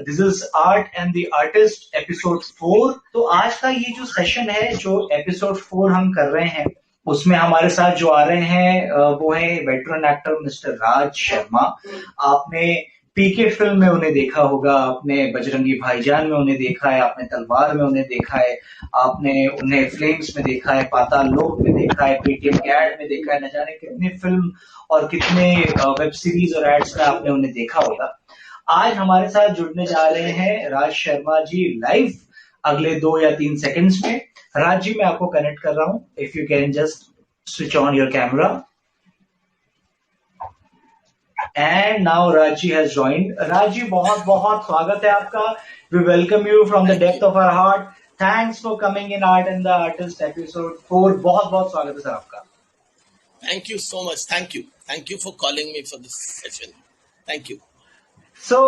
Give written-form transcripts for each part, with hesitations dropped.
This is art and the artist episode 4। तो आज का ये जो सेशन है, जो एपिसोड 4 हम कर रहे हैं, उसमें हमारे साथ जो आ रहे हैं वो है veteran actor mister Raj Sharma. आपने पीके फिल्म में उन्हें देखा होगा, आपने बजरंगी भाईजान में उन्हें देखा है, आपने तलवार में उन्हें देखा है, आपने उन्हें फ्लेम्स में देखा है, पाताल लोक में देखा है, पेटीएम के एड में देखा है, न जाने कितने फिल्म और कितने वेब सीरीज और एड्स में आपने उन्हें देखा होगा। आज हमारे साथ जुड़ने जा रहे हैं राज शर्मा जी लाइव अगले 2 या 3 सेकंड्स में। राज जी, मैं आपको कनेक्ट कर रहा हूं, if you can just switch on your camera. And now Raj ji has joined. Raj ji, बहुत बहुत स्वागत है आपका। We welcome you from the depth of our heart. Thanks for coming in art and the artist episode 4। बहुत बहुत स्वागत है सर आपका। Thank you so much. Thank you for calling me for this session. Thank you. So,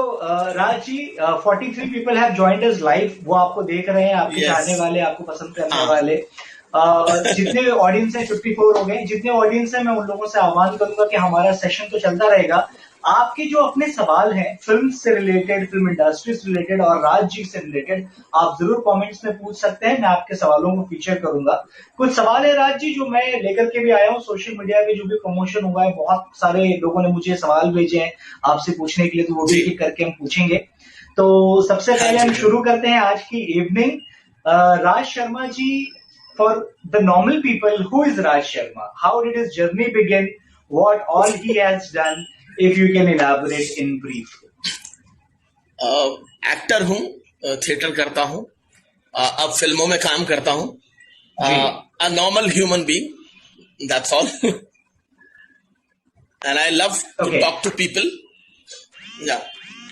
Raj ji, 43 people have joined us live। वो आपको देख रहे हैं, आपके चाहने वाले, आपको पसंद करने वाले। जितने ऑडियंस है 54 हो गए। जितने ऑडियंस है, मैं उन लोगों से आह्वान करूंगा कि हमारा सेशन तो चलता रहेगा। आपके जो अपने सवाल हैं फिल्म से रिलेटेड, फिल्म इंडस्ट्री से रिलेटेड और राज जी से रिलेटेड, आप जरूर कमेंट्स में पूछ सकते हैं। मैं आपके सवालों को फीचर करूंगा। कुछ सवाल है राज जी जो मैं लेकर के भी आया हूँ। सोशल मीडिया पे जो भी प्रमोशन हुआ है, बहुत सारे लोगों ने मुझे सवाल भेजे हैं आपसे पूछने के लिए, तो वो भी एक करके हम पूछेंगे। तो सबसे पहले हम शुरू करते हैं आज की evening. Raj Sharma ji, for the normal people, who is Raj Sharma? How did his journey begin? What all he has done? If you can elaborate in brief. Actor हूँ, थिएटर करता हूँ, अब फिल्मों में काम करता हूँ। A normal human being, that's all. And I love to talk to people. Yeah.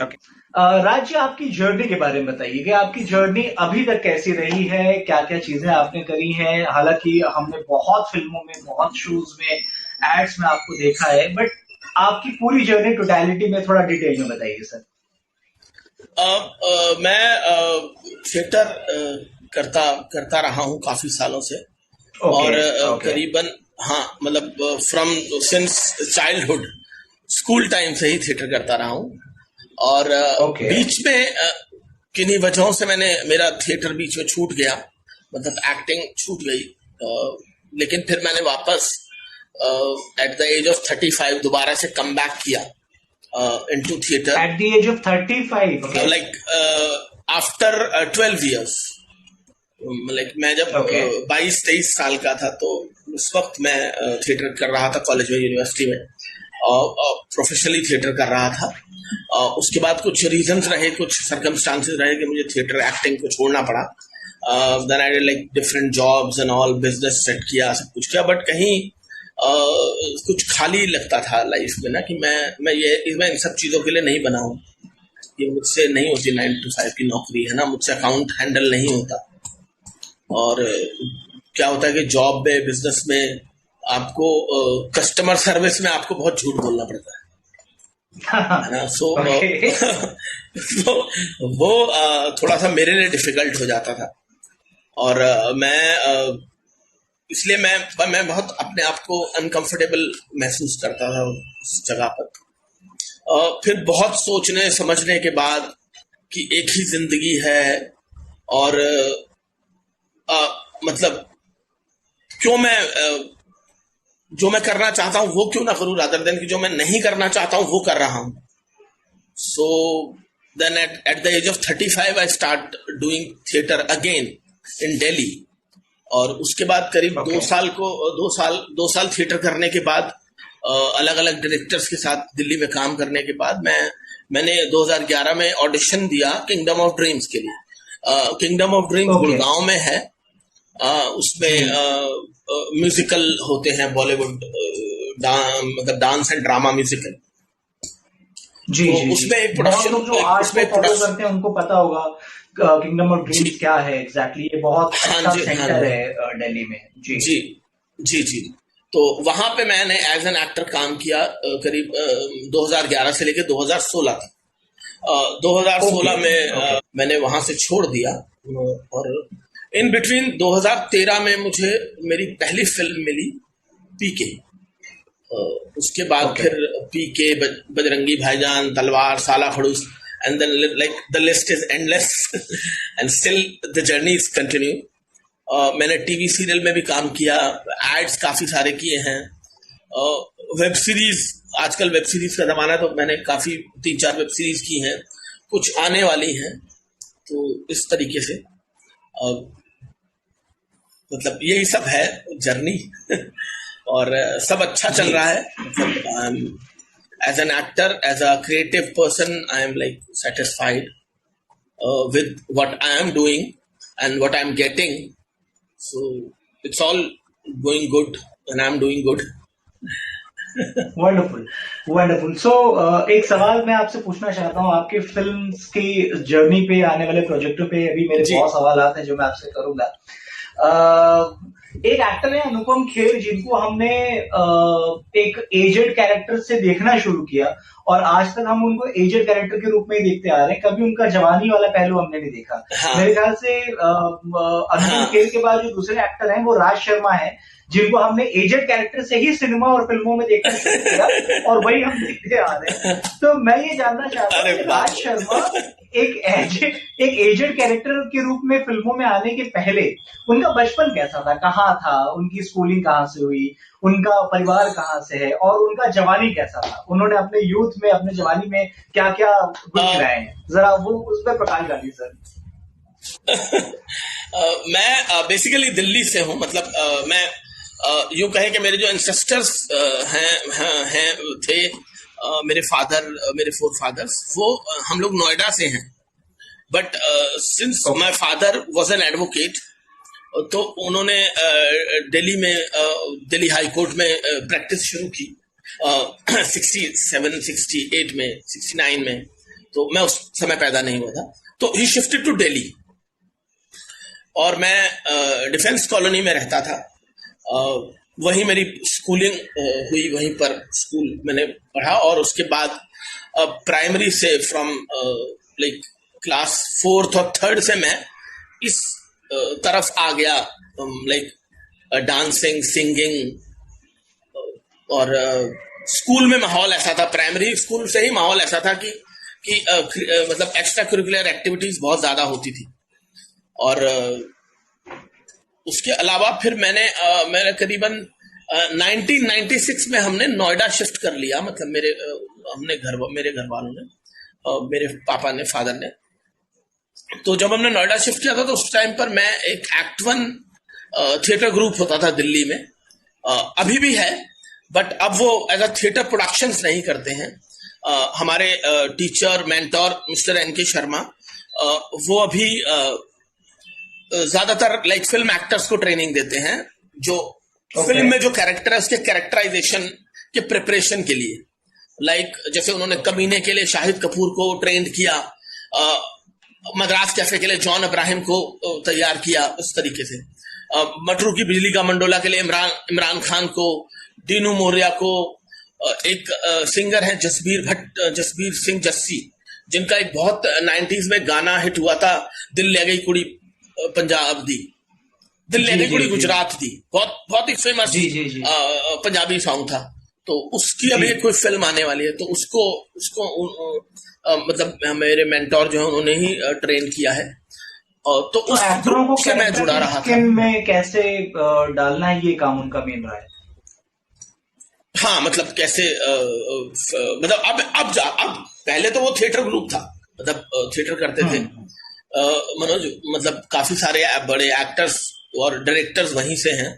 Okay. Raj ji, आपकी जर्नी के बारे में बताइए कि आपकी जर्नी अभी तक कैसी रही है, क्या क्या चीजें आपने करी हैं। हालांकि हमने बहुत फिल्मों में, बहुत शोज में, एड्स में आपको देखा है, बट आपकी पूरी जर्नी टोटलिटी में थोड़ा डिटेल में बताइए सर। मैं थिएटर करता रहा हूँ काफी सालों से। और करीबन मतलब from since childhood, school time से ही थिएटर करता रहा हूँ। और बीच में किन्हीं वजहों से मेरा थिएटर बीच में छूट गया, मतलब एक्टिंग छूट गई। लेकिन फिर मैंने वापस एट द एज ऑफ 35 दोबारा से कम बैक किया into theatre. At the age of 35, like after 12 years। Like मैं जब 22-23 साल का था, तो उस वक्त मैं थिएटर कर रहा था कॉलेज में, यूनिवर्सिटी में, और प्रोफेशनली थिएटर कर रहा था। उसके बाद कुछ रीजंस रहे, कुछ सर्कमस्टांसेस रहे कि मुझे थिएटर एक्टिंग को छोड़ना पड़ा। Then I did like different jobs and all, business set किया, सब कुछ किया, बट कहीं कुछ खाली लगता था लाइफ में ना, कि मैं इन सब चीज़ों के लिए नहीं बना हूँ। ये मुझसे नहीं होती 9 to 5 की नौकरी, है ना, मुझसे अकाउंट हैंडल नहीं होता। और क्या होता है कि जॉब में, बिजनेस में आपको कस्टमर सर्विस में आपको बहुत झूठ बोलना पड़ता है ना। सो वो थोड़ा सा मेरे लिए डिफिकल्ट हो जाता था। और इसलिए मैं बहुत अपने आप को अनकंफर्टेबल महसूस करता था उस जगह पर। फिर बहुत सोचने समझने के बाद कि एक ही जिंदगी है, और मतलब क्यों मैं जो मैं करना चाहता हूँ वो क्यों ना करूँ, रादर देन कि जो मैं नहीं करना चाहता हूँ वो कर रहा हूँ। So then at the age of 35 I start doing theatre again in Delhi. और उसके बाद करीब 2 साल थिएटर करने के बाद, अलग अलग डायरेक्टर्स के साथ दिल्ली में काम करने के बाद, मैंने 2011 में ऑडिशन दिया किंगडम ऑफ ड्रीम्स के लिए। किंगडम ऑफ ड्रीम्स गुड़गांव में है। उसमें म्यूजिकल होते हैं, बॉलीवुड मतलब डांस एंड ड्रामा म्यूजिकल। जी, तो उसमें एक प्रोडक्शन, जो आर्ट को फॉलो करते हैं उनको पता होगा किंगडम ऑफ ड्रीम्स क्या है एग्जैक्टली। ये बहुत अच्छा सेंटर है दिल्ली में। जी। तो वहां पे मैंने एज एन एक्टर काम किया करीब 2011 से लेकर 2016 तक। 2016 में मैंने वहां से छोड़ दिया, और इन बिटवीन 2013 में मुझे मेरी पहली फिल्म मिली पीके। उसके बाद फिर पीके, बजरंगी भाईजान, तलवार, साला खड़ूस, and then like the list is endless and still the journey is continue. मैंने टीवी सीरियल में भी काम किया, एड्स काफी सारे किए हैं, वेब सीरीज, आजकल वेब सीरीज का जमाना है तो मैंने काफी 3-4 वेब सीरीज की हैं, कुछ आने वाली हैं, तो इस तरीके से मतलब यही सब है जर्नी और सब अच्छा चल रहा है. मतलब as an actor, as a creative person, I am like satisfied with what I am doing and what I am getting. So it's all going good and I am doing good. Wonderful wonderful. So एक सवाल मैं आपसे पूछना चाहता हूँ आपके films की journey पे, आने वाले प्रोजेक्टों पे. अभी मेरे बहुत सवाल हैं जो मैं आपसे करूंगा. एक एक्टर है अनुपम खेर, जिनको हमने एक एजेड कैरेक्टर से देखना शुरू किया और आज तक हम उनको एजेड कैरेक्टर के रूप में ही देखते आ रहे हैं. कभी उनका जवानी वाला पहलू हमने नहीं देखा. मेरे ख्याल से अनुपम खेर के बाद जो दूसरे एक्टर हैं वो राज शर्मा है, जिनको हमने एजेड कैरेक्टर से ही सिनेमा और फिल्मों में देखना शुरू किया और वही हम देखते आ रहे हैं. तो मैं ये जानना चाहता हूँ कि राज शर्मा एक एजेड कैरेक्टर के रूप में फिल्मों में आने के पहले उनका बचपन कैसा था, कहाँ था, उनकी स्कूलिंग कहाँ से हुई, उनका परिवार कहाँ से है और उनका जवानी कैसा था, उन्होंने अपने यूथ में, अपने जवानी में क्या क्या गुण गिराए हैं, जरा वो उस पर प्रकाश डालिए सर. मैं बेसिकली दिल्ली से हूँ. मतलब मैं यूं कहें कि मेरे जो एंसेस्टर्स हैं थे, मेरे फादर, मेरे फोर फादर्स, वो हम लोग नोएडा से हैं. But since my father was an advocate, तो उन्होंने दिल्ली में दिल्ली हाई कोर्ट में प्रैक्टिस शुरू की 67, 68 में, 69 में. तो मैं उस समय पैदा नहीं हुआ था. तो ही शिफ्टेड टू दिल्ली और मैं डिफेंस कॉलोनी में रहता था. वहीं मेरी स्कूलिंग हुई, वहीं पर स्कूल मैंने पढ़ा और उसके बाद प्राइमरी से फ्रॉम लाइक क्लास 4th और 3rd से मैं इस तरफ आ गया, लाइक डांसिंग, सिंगिंग. और स्कूल में माहौल ऐसा था, प्राइमरी स्कूल से ही माहौल ऐसा था कि मतलब एक्स्ट्रा करिकुलर एक्टिविटीज बहुत ज्यादा होती थी. और उसके अलावा फिर मैंने करीबन 1996 में हमने नोएडा शिफ्ट कर लिया. मतलब मेरे घर वालों ने, मेरे पापा ने, फादर ने. तो जब हमने नोएडा शिफ्ट किया था तो उस टाइम पर मैं एक एक्ट 1 थिएटर ग्रुप होता था दिल्ली में, अभी भी है, बट अब वो एज अ थिएटर प्रोडक्शंस नहीं करते हैं. हमारे teacher mentor mister NK. Sharma, वो अभी ज्यादातर लाइक फिल्म एक्टर्स को ट्रेनिंग देते हैं, जो फिल्म में जो कैरेक्टर है उसके कैरेक्टराइजेशन के प्रिपरेशन के लिए. लाइक जैसे उन्होंने कमीने के लिए शाहिद कपूर को ट्रेंड किया, मद्रास कैफे के लिए जॉन अब्राहिम को तैयार किया, उस तरीके से मटरू की बिजली का मंडोला के लिए इमरान खान को, दीनू मोरिया को, एक सिंगर है जसबीर सिंह जस्सी, जिनका एक बहुत 90s में गाना हिट हुआ था, दिल ले गई कुड़ी पंजाब दी, दिल ले गई कुड़ी गुजरात दी, बहुत ही फेमस पंजाबी सॉन्ग था. तो उसकी अभी कोई फिल्म आने वाली है, तो उसको मतलब मेरे मेंटोर जो है उन्होंने ही ट्रेन किया है. तो उस एक्टरों को से मैं जुड़ा रहा था. में कैसे डालना है, ये काम उनका मेन रहा है. हाँ, मतलब कैसे मतलब अब पहले तो वो थिएटर ग्रुप था, मतलब थिएटर करते थे मनोज. मतलब काफी सारे बड़े एक्टर्स और डायरेक्टर्स वहीं से हैं,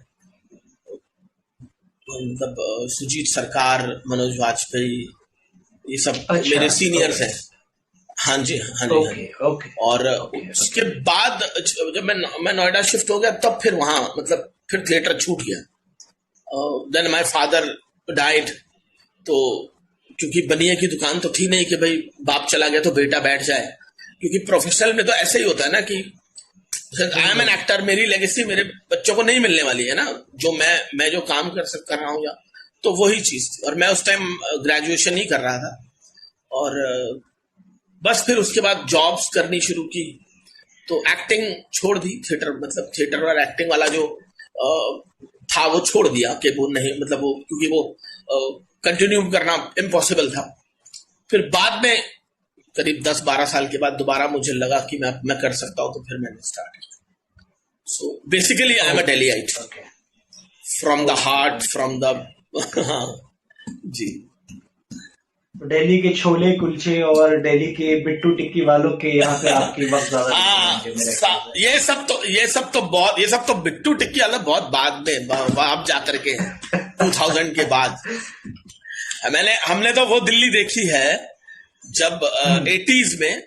मतलब सुजीत सरकार, मनोज वाजपेयी, ये सब मेरे सीनियर्स हैं. हाँ जी. और उसके बाद जब मैं नोएडा शिफ्ट हो गया, तब फिर वहां मतलब फिर थिएटर छूट गया. Then my father died. तो क्योंकि बनिए की दुकान तो थी नहीं कि भाई बाप चला गया तो बेटा बैठ जाए, क्योंकि प्रोफेशनल में तो ऐसे ही होता है ना कि आई एम एन एक्टर, मेरी लेगेसी मेरे बच्चों को नहीं मिलने वाली है ना, जो मैं जो काम कर रहा हूँ, या तो वही चीज थी. और मैं उस टाइम ग्रेजुएशन ही कर रहा था और बस फिर उसके बाद जॉब्स करनी शुरू की, तो एक्टिंग छोड़ दी. थिएटर और एक्टिंग वाला जो था वो छोड़ दिया कि वो नहीं, मतलब वो क्योंकि वो कंटिन्यू करना इम्पॉसिबल था. फिर बाद में करीब 10-12 साल के बाद दोबारा मुझे लगा कि मैं कर सकता हूँ, तो फिर मैंने स्टार्ट किया। So basically I am a Delhiite from the heart, from the जी। तो दिल्ली के छोले कुलचे और दिल्ली के बिट्टू टिक्की वालों के यहाँ पे आपके वक्त ज्यादा ये सब तो बिट्टू टिक्की वाला बहुत बाद में, आप जाकर के 2000 के बाद। हमने तो वो दिल्ली देखी है जब 80s में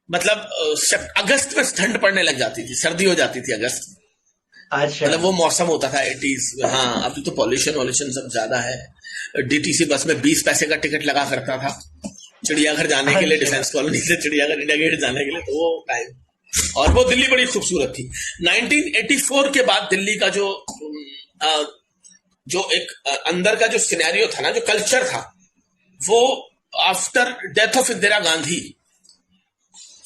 मतलब अगस्त में ठंड पड़ने लग जाती थी, सर्दी हो जाती थी अगस्त। अच्छा। मतलब वो मौसम होता था 80s में। हाँ, अभी तो पॉल्यूशन सब ज्यादा है। डीटीसी बस में 20 पैसे का टिकट लगा करता था चिड़ियाघर जाने के लिए, डिफेंस कॉलोनी से चिड़ियाघर इंडिया गेट जाने के लिए। तो वो टाइम, और वो दिल्ली बड़ी खूबसूरत थी। 1984 के बाद दिल्ली का जो एक अंदर का जो सिनेरियो था ना, जो कल्चर था, वो after death of Indira Gandhi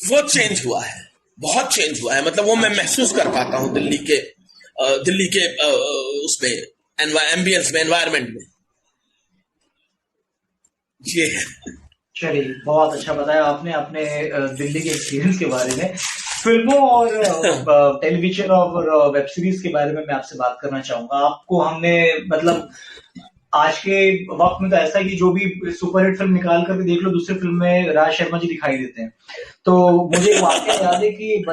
वो चेंज हुआ है, बहुत चेंज हुआ है। मतलब वो मैं महसूस कर पाता हूँ दिल्ली के उसमें एम्बियंस में, एनवायरमेंट में। ये चलिए, बहुत अच्छा बताया आपने अपने दिल्ली के एक्सपीरियंस के बारे में। फिल्मों और टेलीविजन और वेब सीरीज के बारे में मैं आपसे बात करना चाहूंगा। आपको हमने मतलब आज के वक्त में तो ऐसा है कि जो भी सुपरहिट फिल्म निकाल करके देख लो, दूसरी फिल्म में राज शर्मा जी दिखाई देते हैं। तो मुझे एक वाकया याद है कि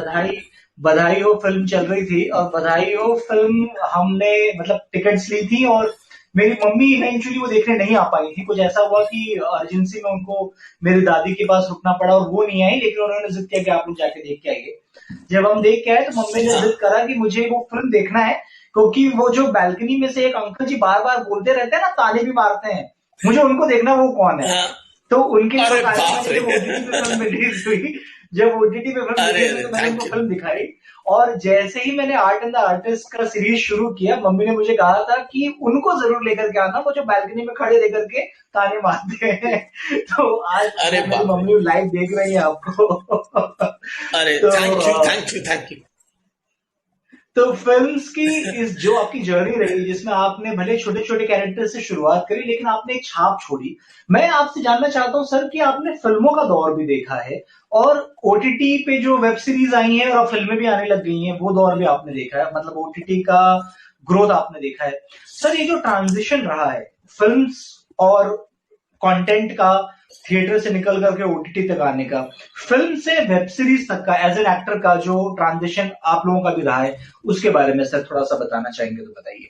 बधाई हो फिल्म चल रही थी, और बधाई हो फिल्म हमने मतलब टिकट्स ली थी, और मेरी मम्मी इवेंचुअली वो देखने नहीं आ पाई थी। कुछ ऐसा हुआ कि अर्जेंसी में उनको मेरी दादी के पास रुकना पड़ा और वो नहीं आई, लेकिन उन्होंने जिद किया कि आप लोग जाके देख के आइए। जब हम देख के आए तो मम्मी ने जिद करा कि मुझे वो फिल्म देखना है, क्योंकि वो जो बैल्कनी में से एक अंकल जी बार बार बोलते रहते हैं ना, ताली भी मारते हैं, मुझे उनको देखना वो कौन है। तो उनके ओटीटी पे फिल्म रिलीज हुई, जब ओटीटी पे फिल्म रिलीज हुई तो मैंने उनको फिल्म दिखाई, और जैसे ही मैंने आर्ट एंड द आर्टिस्ट का सीरीज शुरू किया, मम्मी ने मुझे कहा था कि उनको जरूर लेकर के आना, वो जो बैल्कनी में खड़े लेकर के ताने मारते हैं। तो आज मेरी मम्मी लाइव देख रही है आपको। अरे तो, थैंक यू। तो फिल्म्स की इस जो आपकी जर्नी रही, जिसमें आपने भले छोटे छोटे कैरेक्टर से शुरुआत करी, लेकिन आपने एक छाप छोड़ी। मैं आपसे जानना चाहता हूं सर कि आपने फिल्मों का दौर भी देखा है, और ओटीटी पे जो वेब सीरीज आई हैं और फिल्में भी आने लग गई हैं, वो दौर भी आपने देखा है। मतलब ओटीटी का ग्रोथ आपने देखा है। सर, ये जो ट्रांजिशन रहा है फिल्म्स और कंटेंट का, थिएटर से निकल करके ओटीटी तक आने का, फिल्म से वेब सीरीज तक का, एज एन एक्टर का जो ट्रांजिशन आप लोगों का भी रहा है, उसके बारे में सर थोड़ा सा बताना चाहेंगे तो बताइए।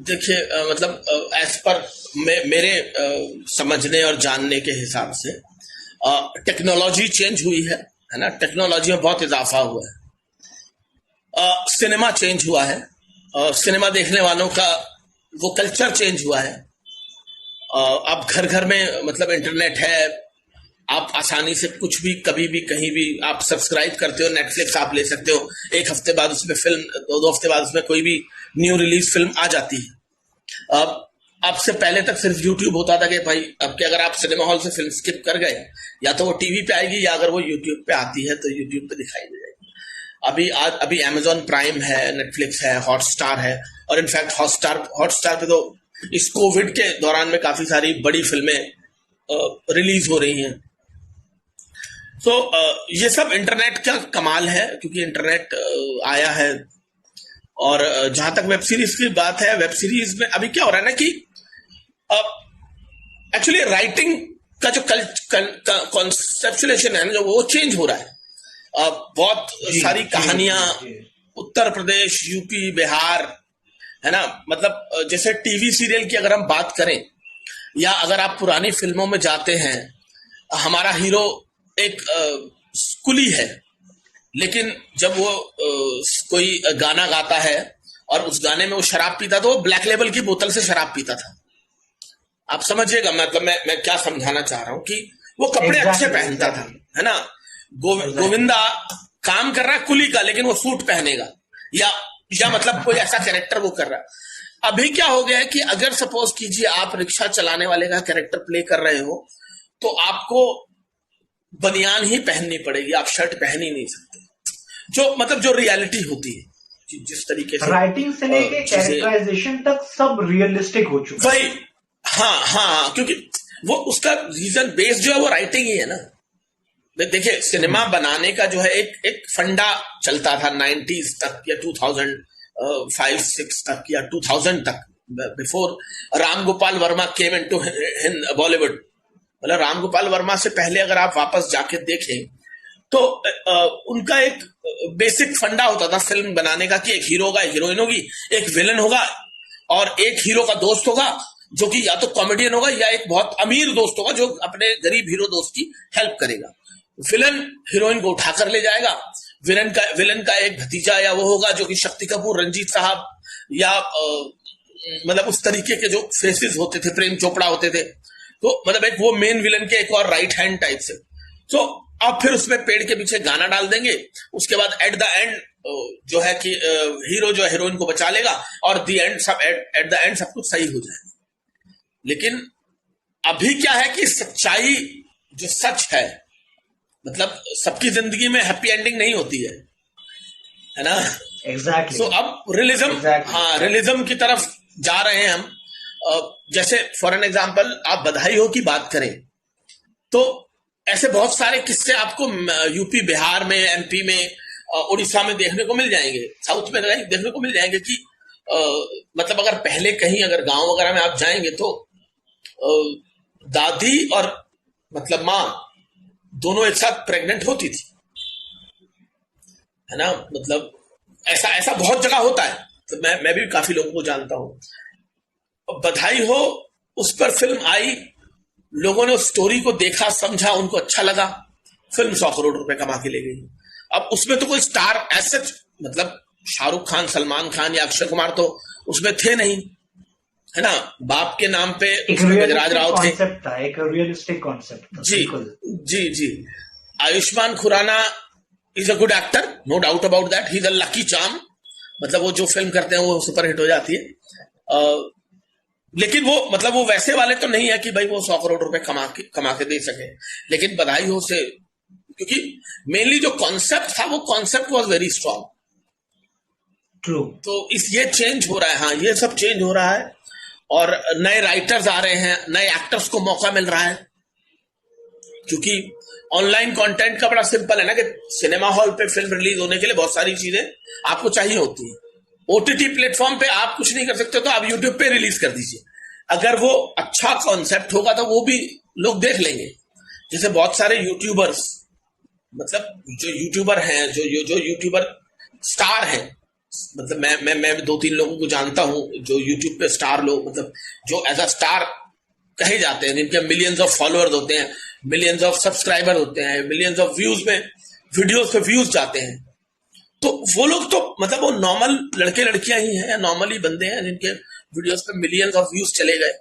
देखिए, मतलब एज पर मेरे समझने और जानने के हिसाब से टेक्नोलॉजी चेंज हुई है ना। टेक्नोलॉजी में बहुत इजाफा हुआ है। सिनेमा चेंज हुआ है, सिनेमा देखने वालों का वो कल्चर चेंज हुआ है। अब घर घर में मतलब इंटरनेट है, आप आसानी से कुछ भी कभी भी कहीं भी आप सब्सक्राइब करते हो। नेटफ्लिक्स आप ले सकते हो, एक हफ्ते बाद उसमें फिल्म, दो हफ्ते बाद उसमें कोई भी न्यू रिलीज फिल्म आ जाती है। अब से पहले तक सिर्फ यूट्यूब होता था कि भाई अब कि अगर आप सिनेमा हॉल से फिल्म स्किप कर गए, या तो वो टीवी पे आएगी, या अगर वो यूट्यूब पे आती है तो यूट्यूब पे दिखाई दे जाएगी। अभी अमेजॉन प्राइम है, नेटफ्लिक्स है, हॉटस्टार है, और इनफैक्ट हॉटस्टार पे तो इस कोविड के दौरान में काफी सारी बड़ी फिल्में रिलीज हो रही हैं। तो ये सब इंटरनेट का कमाल है, क्योंकि इंटरनेट आया है। और जहां तक वेब सीरीज की बात है, वेब सीरीज में अभी क्या हो रहा है ना कि एक्चुअली राइटिंग का जो कॉन्सेप्चुलेशन है ना, जो वो चेंज हो रहा है। बहुत सारी कहानियां उत्तर प्रदेश, यूपी, बिहार, है ना। मतलब जैसे टीवी सीरियल की अगर हम बात करें, या अगर आप पुरानी फिल्मों में जाते हैं, हमारा हीरो एक कुली है, लेकिन जब वो कोई गाना गाता है और उस गाने में वो शराब पीता, तो वो ब्लैक लेबल की बोतल से शराब पीता था। आप समझिएगा, मतलब मैं क्या समझाना चाह रहा हूं कि वो कपड़े अच्छे पहनता था, है ना। गोविंदा काम कर रहा है कुली का, लेकिन वो सूट पहनेगा, या मतलब कोई ऐसा कैरेक्टर वो कर रहा है। अभी क्या हो गया है कि अगर सपोज कीजिए आप रिक्शा चलाने वाले का कैरेक्टर प्ले कर रहे हो, तो आपको बनियान ही पहननी पड़ेगी, आप शर्ट पहन ही नहीं सकते। जो रियलिटी होती है, जिस तरीके से राइटिंग से लेके कैरेक्टराइजेशन तक सब रियलिस्टिक हो चुका है। भाई हाँ, क्योंकि वो उसका रीजन बेस जो है वो राइटिंग ही है ना। देखिए सिनेमा बनाने का जो है एक फंडा चलता था 90s तक या 2005-6 तक या 2000 तक, before Ram Gopal Verma came into Bollywood. मतलब राम गोपाल वर्मा से पहले अगर आप वापस जाके देखें तो उनका एक बेसिक फंडा होता था फिल्म बनाने का कि एक हीरो होगा, एक हीरोइन होगी, एक विलन होगा और एक हीरो का दोस्त होगा जो कि या तो कॉमेडियन होगा या एक बहुत अमीर दोस्त होगा जो अपने गरीब हीरो दोस्त की हेल्प करेगा। विलन हीरोइन को उठाकर ले जाएगा, विलन का एक भतीजा या वो होगा जो कि शक्ति कपूर, रंजीत साहब या मतलब उस तरीके के जो फेसेस होते थे, प्रेम चोपड़ा होते थे, तो मतलब एक वो मेन विलन के एक और राइट हैंड टाइप से। तो अब फिर उसमें पेड़ के पीछे गाना डाल देंगे, उसके बाद एट द एंड जो है कि हीरो जो हीरोइन को बचा लेगा और द एंड सब एट द एंड सब कुछ सही हो जाएगा। लेकिन अभी क्या है कि सच्चाई जो सच है, मतलब सबकी जिंदगी में हैप्पी एंडिंग नहीं होती है ना। एग्जैक्टली। सो अब रियलिज्म, हाँ रियलिज्म की तरफ जा रहे हैं हम। जैसे फॉर एन एग्जाम्पल आप बधाई हो की बात करें तो ऐसे बहुत सारे किस्से आपको यूपी, बिहार में, एमपी में, उड़ीसा में देखने को मिल जाएंगे, साउथ में देखने को मिल जाएंगे कि मतलब अगर पहले कहीं अगर गांव वगैरह में आप जाएंगे तो दादी और मतलब माँ दोनों एक साथ प्रेग्नेंट होती थी, है ना। मतलब ऐसा बहुत जगह होता है। तो मैं भी काफी लोगों को जानता हूं। बधाई हो उस पर फिल्म आई, लोगों ने उस स्टोरी को देखा, समझा, उनको अच्छा लगा, फिल्म 100 करोड़ रुपए कमा के ले गई। अब उसमें तो कोई स्टार ऐसे मतलब शाहरुख खान, सलमान खान या अक्षय कुमार तो उसमें थे नहीं, है ना। बाप के नाम पे गजराज राव थे, एक रियलिस्टिक कॉन्सेप्ट। जी जी। Ayushmann Khurana is a good actor, no doubt about that, he is a lucky charm. मतलब वो जो फिल्म करते हैं वो सुपर हिट हो जाती है। लेकिन वो मतलब वो वैसे वाले तो नहीं है कि भाई वो 100 करोड़ रुपए कमा के दे सके। लेकिन बधाई हो से, क्योंकि मेनली जो कॉन्सेप्ट था वो concept was very strong. True. तो ये चेंज हो रहा है, हाँ ये सब चेंज हो रहा है और नए राइटर्स आ रहे हैं, नए एक्टर्स को मौका मिल रहा है। क्योंकि ऑनलाइन कंटेंट का बड़ा सिंपल है ना कि सिनेमा हॉल पे फिल्म रिलीज होने के लिए बहुत सारी चीजें आपको चाहिए होती है। ओटीटी प्लेटफॉर्म पे आप कुछ नहीं कर सकते तो आप यूट्यूब पे रिलीज कर दीजिए। अगर वो अच्छा कॉन्सेप्ट होगा तो वो भी लोग देख लेंगे। जैसे बहुत सारे यूट्यूबर्स, मतलब जो यूट्यूबर हैं, जो यूट्यूबर स्टार हैं, मतलब मैं 2-3 लोगों को जानता हूं जो यूट्यूब पे स्टार लोग, मतलब जो एज अ स्टार कहे जाते हैं, जिनके मिलियंस ऑफ फॉलोअर्स होते हैं, मिलियंस ऑफ सब्सक्राइबर होते हैं, मिलियंस ऑफ व्यूज में वीडियोस पे व्यूज जाते हैं। तो वो लोग तो मतलब वो नॉर्मल लड़के लड़कियां ही हैं या नॉर्मली बंदे हैं जिनके वीडियोस पे मिलियंस ऑफ व्यूज चले गए,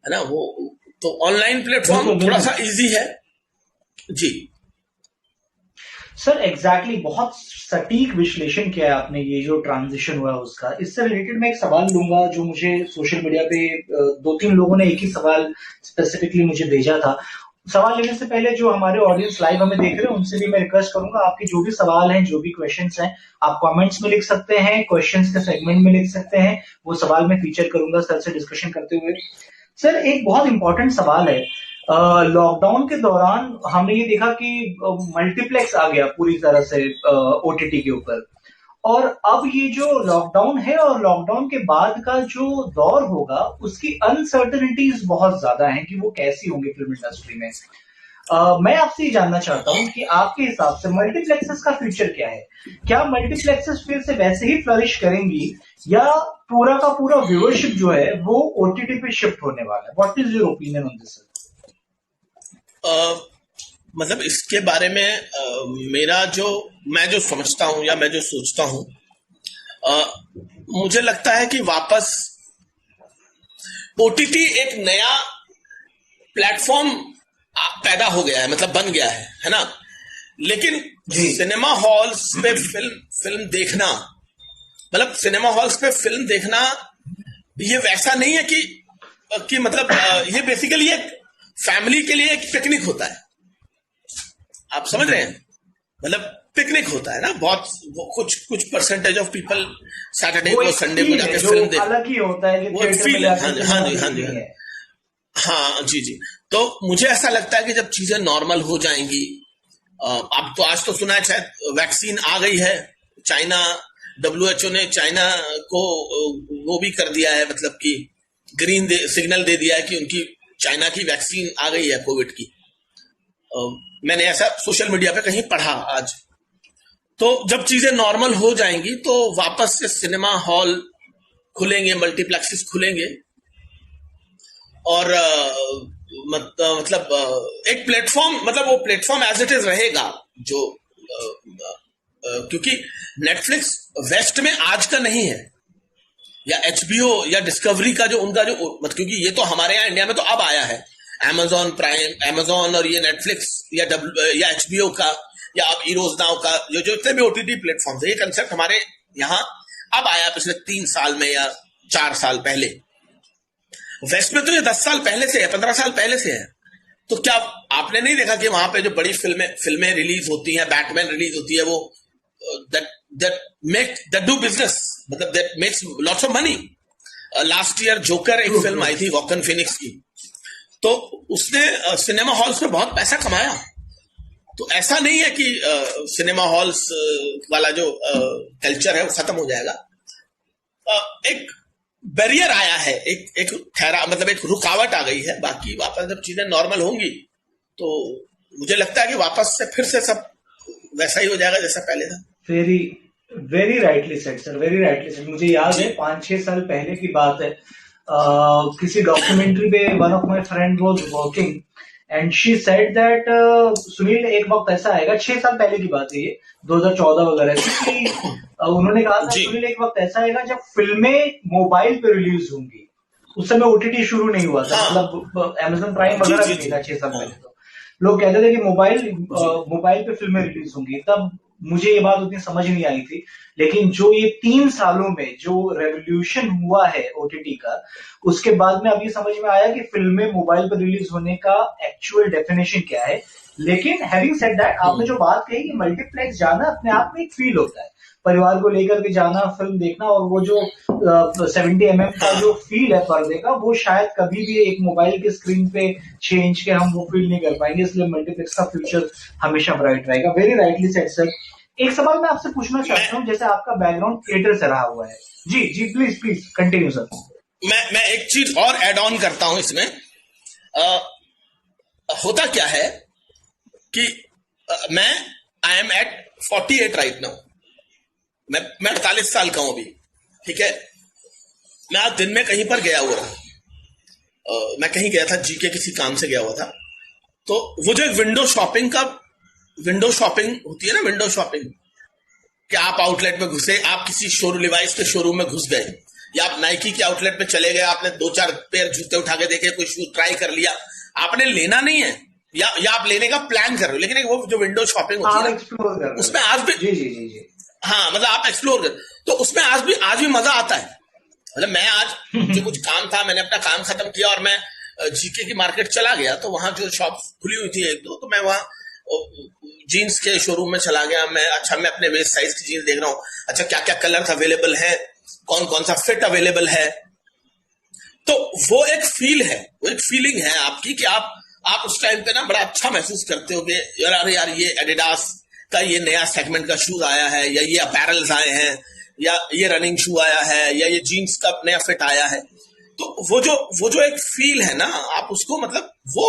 है ना। वो तो ऑनलाइन प्लेटफॉर्म थोड़ा सा इजी है जी। सर एग्जैक्टली, बहुत सटीक विश्लेषण किया है आपने, ये जो ट्रांजिशन हुआ है उसका। इससे रिलेटेड मैं एक सवाल लूंगा जो मुझे सोशल मीडिया पे 2-3 लोगों ने एक ही सवाल स्पेसिफिकली मुझे भेजा था। सवाल लेने से पहले जो हमारे ऑडियंस लाइव हमें देख रहे हैं उनसे भी मैं रिक्वेस्ट करूंगा, आपके जो भी सवाल हैं, जो भी क्वेश्चंस हैं, आप कमेंट्स में लिख सकते हैं, क्वेश्चंस के सेगमेंट में लिख सकते हैं, वो सवाल मैं फीचर करूंगा सर से डिस्कशन करते हुए। सर एक बहुत इंपॉर्टेंट सवाल है, लॉकडाउन के दौरान हमने ये देखा कि मल्टीप्लेक्स आ गया पूरी तरह से ओटीटी के ऊपर, और अब ये जो लॉकडाउन है और लॉकडाउन के बाद का जो दौर होगा उसकी अनसर्टेनिटीज बहुत ज्यादा हैं कि वो कैसी होंगी फिल्म इंडस्ट्री में। मैं आपसे ये जानना चाहता हूं कि आपके हिसाब से मल्टीप्लेक्सेस का फ्यूचर क्या है? क्या मल्टीप्लेक्सेस फिर से वैसे ही फ्लरिश करेंगी या पूरा का पूरा व्यूअरशिप जो है वो ओटीटी पे शिफ्ट होने वाला है? What is your opinion on this? मतलब इसके बारे में मैं जो समझता हूं या मैं जो सोचता हूं, मुझे लगता है कि वापस ओटीटी एक नया प्लेटफॉर्म पैदा हो गया है, मतलब बन गया है ना। लेकिन सिनेमा हॉल्स पे फिल्म देखना, मतलब सिनेमा हॉल्स पे फिल्म देखना ये वैसा नहीं है कि मतलब ये बेसिकली एक फैमिली के लिए एक पिकनिक होता है। आप समझ रहे हैं? मतलब पिकनिक होता है ना, बहुत कुछ परसेंटेज ऑफ पीपल सैटरडे को संडे को जाके फिल्म देखते हैं, अलग ही होता है, वो फील है। हाँ जी। हाँ जी जी। तो मुझे ऐसा लगता है कि जब चीजें नॉर्मल हो जाएंगी, अब तो आज तो सुना है शायद वैक्सीन आ गई है। चाइना, WHO ने चाइना को वो भी कर दिया है, मतलब कि सिग्नल दे दिया है कि उनकी चाइना की वैक्सीन आ गई है कोविड की। मैंने ऐसा सोशल मीडिया पे कहीं पढ़ा आज। तो जब चीजें नॉर्मल हो जाएंगी तो वापस से सिनेमा हॉल खुलेंगे, मल्टीप्लेक्सेस खुलेंगे, और मतलब एक प्लेटफॉर्म, मतलब वो प्लेटफॉर्म एज इट इज रहेगा जो क्योंकि नेटफ्लिक्स वेस्ट में आज का नहीं है, या HBO या डिस्कवरी का जो उनका जो मतलब, क्योंकि ये तो हमारे यहाँ इंडिया में तो अब आया है, Amazon प्राइम, Amazon और ये नेटफ्लिक्स या HBO का, या अब इरोज नाउ का, जो जो इतने भी OTT प्लेटफॉर्म है, ये कंसेप्ट हमारे यहाँ अब आया पिछले 3 साल में या 4 साल पहले। वेस्ट में तो ये 10 साल पहले से है, 15 साल पहले से है। तो क्या आपने नहीं देखा कि वहां पे जो बड़ी फिल्में रिलीज होती हैं, बैटमैन रिलीज होती है, वो that do business, मतलब that makes lots of money। Last year joker एक फिल्म आई थी वॉकन फिनिक्स की, तो उसने सिनेमा हॉल्स में बहुत पैसा कमाया। तो ऐसा नहीं है कि सिनेमा हॉल्स वाला जो कल्चर है वो खत्म हो जाएगा। एक बैरियर आया है, एक ठहरा, मतलब एक रुकावट आ गई है। बाकी वापस जब चीजें नॉर्मल होंगी तो मुझे लगता है कि वापस से फिर से सब वैसा ही हो जाएगा जैसा पहले था। Very very rightly said sir, very rightly said. मुझे याद है 5-6 साल पहले की बात है, किसी डॉक्यूमेंट्री पे one of my friend was working and she said that Sunil, एक वक्त ऐसा आएगा, 6 साल पहले की बात है ये, 2014 वगैरह की, उन्होंने कहा था सुनील एक वक्त ऐसा आएगा जब फिल्में मोबाइल पे रिलीज होंगी। उस समय OTT शुरू नहीं हुआ था, मतलब Amazon प्राइम वगैरह भी नहीं था 6 साल पहले। तो लोग कहते थे कि मोबाइल पे फिल्में रिलीज होंगी। तब मुझे ये बात उतनी समझ नहीं आई थी, लेकिन जो ये 3 सालों में जो रेवोल्यूशन हुआ है OTT का, उसके बाद में अभी समझ में आया कि फिल्में मोबाइल पर रिलीज होने का एक्चुअल डेफिनेशन क्या है। लेकिन हैविंग सेड दैट, आपने जो बात कही कि मल्टीप्लेक्स जाना अपने आप में एक फील होता है, परिवार को लेकर के जाना, फिल्म देखना, और वो जो 70 mm का जो फील है पर्दे का, वो शायद कभी भी एक मोबाइल के स्क्रीन पे 6 इंच के हम वो फील नहीं कर पाएंगे। इसलिए मल्टीप्लेक्स का फ्यूचर हमेशा ब्राइट रहेगा। Very rightly said sir. एक सवाल मैं आपसे पूछना चाहता हूँ, जैसे आपका बैकग्राउंड थिएटर से रहा हुआ है। जी जी, प्लीज प्लीज कंटिन्यू सर। मैं एक चीज और एड ऑन करता हूं इसमें। होता क्या है कि मैं I am at 48 right now. मैं 48 साल का हूं अभी, ठीक है। मैं आज दिन में कहीं पर गया हुआ था, मैं कहीं गया था, जीके किसी काम से गया हुआ था। तो वो जो विंडो शॉपिंग होती है ना, विंडो शॉपिंग, कि आप आउटलेट में घुसे, आप किसी शोरूम, लिवाइस के शोरूम में घुस गए, या आप नाइकी के आउटलेट में चले गए, आपने 2-4 पेयर जूते उठा के देखे, कोई शूज ट्राई कर लिया, आपने लेना नहीं है, या आप लेने का प्लान कर रहे हो, लेकिन वो जो विंडो शॉपिंग होती है उसमें आज भी, जी जी जी जी, हाँ, मतलब आप एक्सप्लोर कर, तो उसमें आज भी मजा आता है। मतलब मैं आज जो कुछ काम था, मैंने अपना काम खत्म किया और मैं जीके की मार्केट चला गया, तो वहां जो शॉप खुली हुई थी 1-2, तो मैं वहां जीन्स के शोरूम में चला गया। मैं अपने वेस्ट साइज की जीन्स देख रहा हूँ, अच्छा क्या क्या कलर अवेलेबल है, कौन कौन सा फिट अवेलेबल है। तो वो एक फील है, वो एक फीलिंग है आपकी कि आप उस टाइम पे ना बड़ा अच्छा महसूस करते हो कि यार ये एडिडास का ये नया सेगमेंट का शूज आया है, या ये अपैरल्स आए हैं, या ये रनिंग शू आया है, या ये जीन्स का नया फिट आया है। तो वो जो एक फील है ना, आप उसको, मतलब वो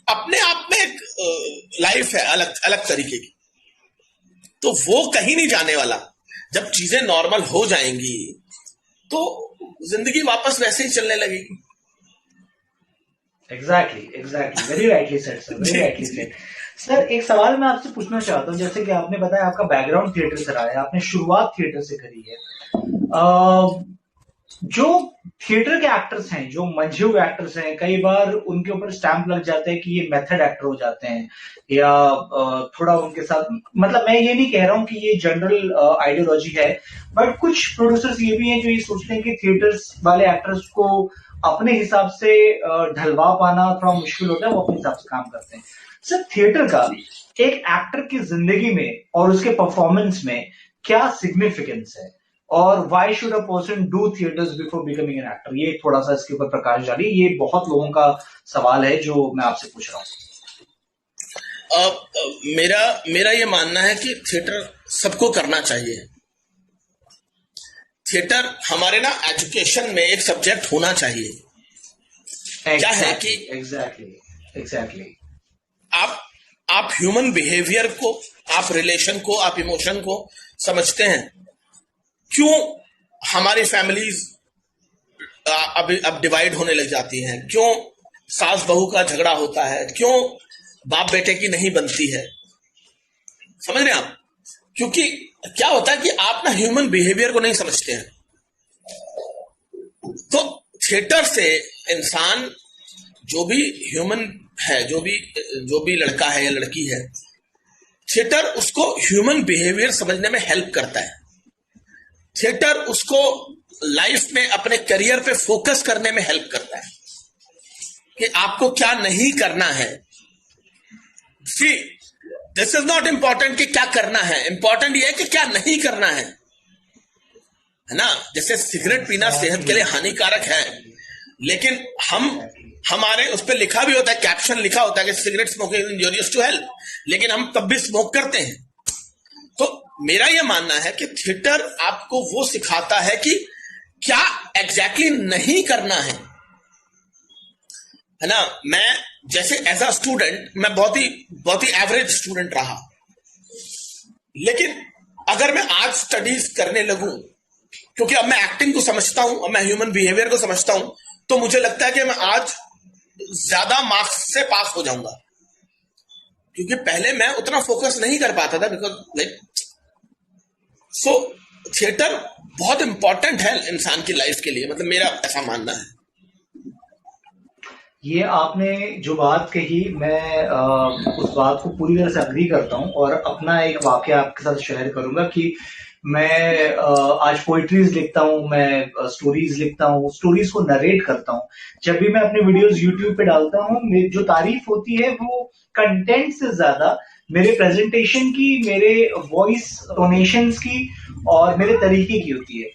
अपने आप में एक लाइफ है अलग अलग तरीके की। तो वो कहीं नहीं जाने वाला। जब चीजें नॉर्मल हो जाएंगी तो जिंदगी वापस वैसे ही चलने लगेगी। Exactly, very rightly said sir, very rightly said. Sir एक सवाल मैं आपसे पूछना चाहता हूँ, जैसे कि आपने बताया आपका बैकग्राउंड थिएटर से रहा है, आपने शुरुआत थिएटर से करी है। जो थिएटर के एक्टर्स हैं, जो मंझे हुए एक्टर्स हैं, कई बार उनके ऊपर स्टैंप लग जाता है कि ये मेथड एक्टर हो जाते हैं, या थोड़ा उनके साथ, मतलब मैं ये नहीं कह रहा हूं कि ये जनरल आइडियोलॉजी है, बट कुछ प्रोड्यूसर्स ये भी हैं जो ये सोचते हैं कि थिएटर्स वाले एक्टर्स को अपने हिसाब से ढलवा पाना थोड़ा मुश्किल होता है, वो अपने हिसाब से काम करते हैं। सर थिएटर का एक एक्टर की जिंदगी में और उसके परफॉर्मेंस में क्या सिग्निफिकेंस है, और why should a person do theatres before becoming an actor, ये थोड़ा सा इसके ऊपर प्रकाश डालिए, ये बहुत लोगों का सवाल है जो मैं आपसे पूछ रहा हूँ। मेरा मेरा ये मानना है कि थिएटर सबको करना चाहिए। थिएटर हमारे ना एजुकेशन में एक सब्जेक्ट होना चाहिए। क्या है कि एग्जैक्टली आप ह्यूमन बिहेवियर को, आप रिलेशन को, आप इमोशन को समझते हैं। क्यों हमारी फैमिलीज अब डिवाइड होने लग जाती हैं, क्यों सास बहू का झगड़ा होता है, क्यों बाप बेटे की नहीं बनती है, समझ रहे हैं आप? क्योंकि क्या होता है कि आप ना ह्यूमन बिहेवियर को नहीं समझते हैं। तो थिएटर से इंसान, जो भी ह्यूमन है, जो भी लड़का है या लड़की है, थिएटर उसको ह्यूमन बिहेवियर समझने में हेल्प करता है। थिएटर उसको लाइफ में अपने करियर पे फोकस करने में हेल्प करता है कि आपको क्या नहीं करना है। सी, दिस इज नॉट इंपॉर्टेंट कि क्या करना है, इंपॉर्टेंट यह है कि क्या नहीं करना है ना? जैसे सिगरेट पीना सेहत के लिए हानिकारक है, लेकिन हमारे उस पर लिखा भी होता है, कैप्शन लिखा होता है कि cigarette smoking injurious to health, लेकिन हम तब भी स्मोक करते हैं। तो मेरा यह मानना है कि थिएटर आपको वो सिखाता है कि क्या एग्जैक्टली नहीं करना है ना? मैं जैसे एज अ स्टूडेंट मैं बहुत ही एवरेज स्टूडेंट रहा, लेकिन अगर मैं आज स्टडीज करने लगूं, क्योंकि अब मैं एक्टिंग को समझता हूं, अब मैं ह्यूमन बिहेवियर को समझता हूं, तो मुझे लगता है कि मैं आज ज्यादा मार्क्स से पास हो जाऊंगा, क्योंकि पहले मैं उतना फोकस नहीं कर पाता था, बिकॉज सो थिएटर बहुत इंपॉर्टेंट है इंसान की लाइफ के लिए, मतलब मेरा ऐसा मानना है। ये आपने जो बात कही, मैं उस बात को पूरी तरह से अग्री करता हूं, और अपना एक वाकया आपके साथ शेयर करूंगा कि मैं आज पोइट्रीज लिखता हूं, मैं स्टोरीज लिखता हूं, स्टोरीज को नरेट करता हूं। जब भी मैं अपने वीडियोस यूट्यूब पे डालता हूं, जो तारीफ होती है वो कंटेंट से ज्यादा मेरे प्रेजेंटेशन की, मेरे वॉइस टोनेशंस की और मेरे तरीके की होती है।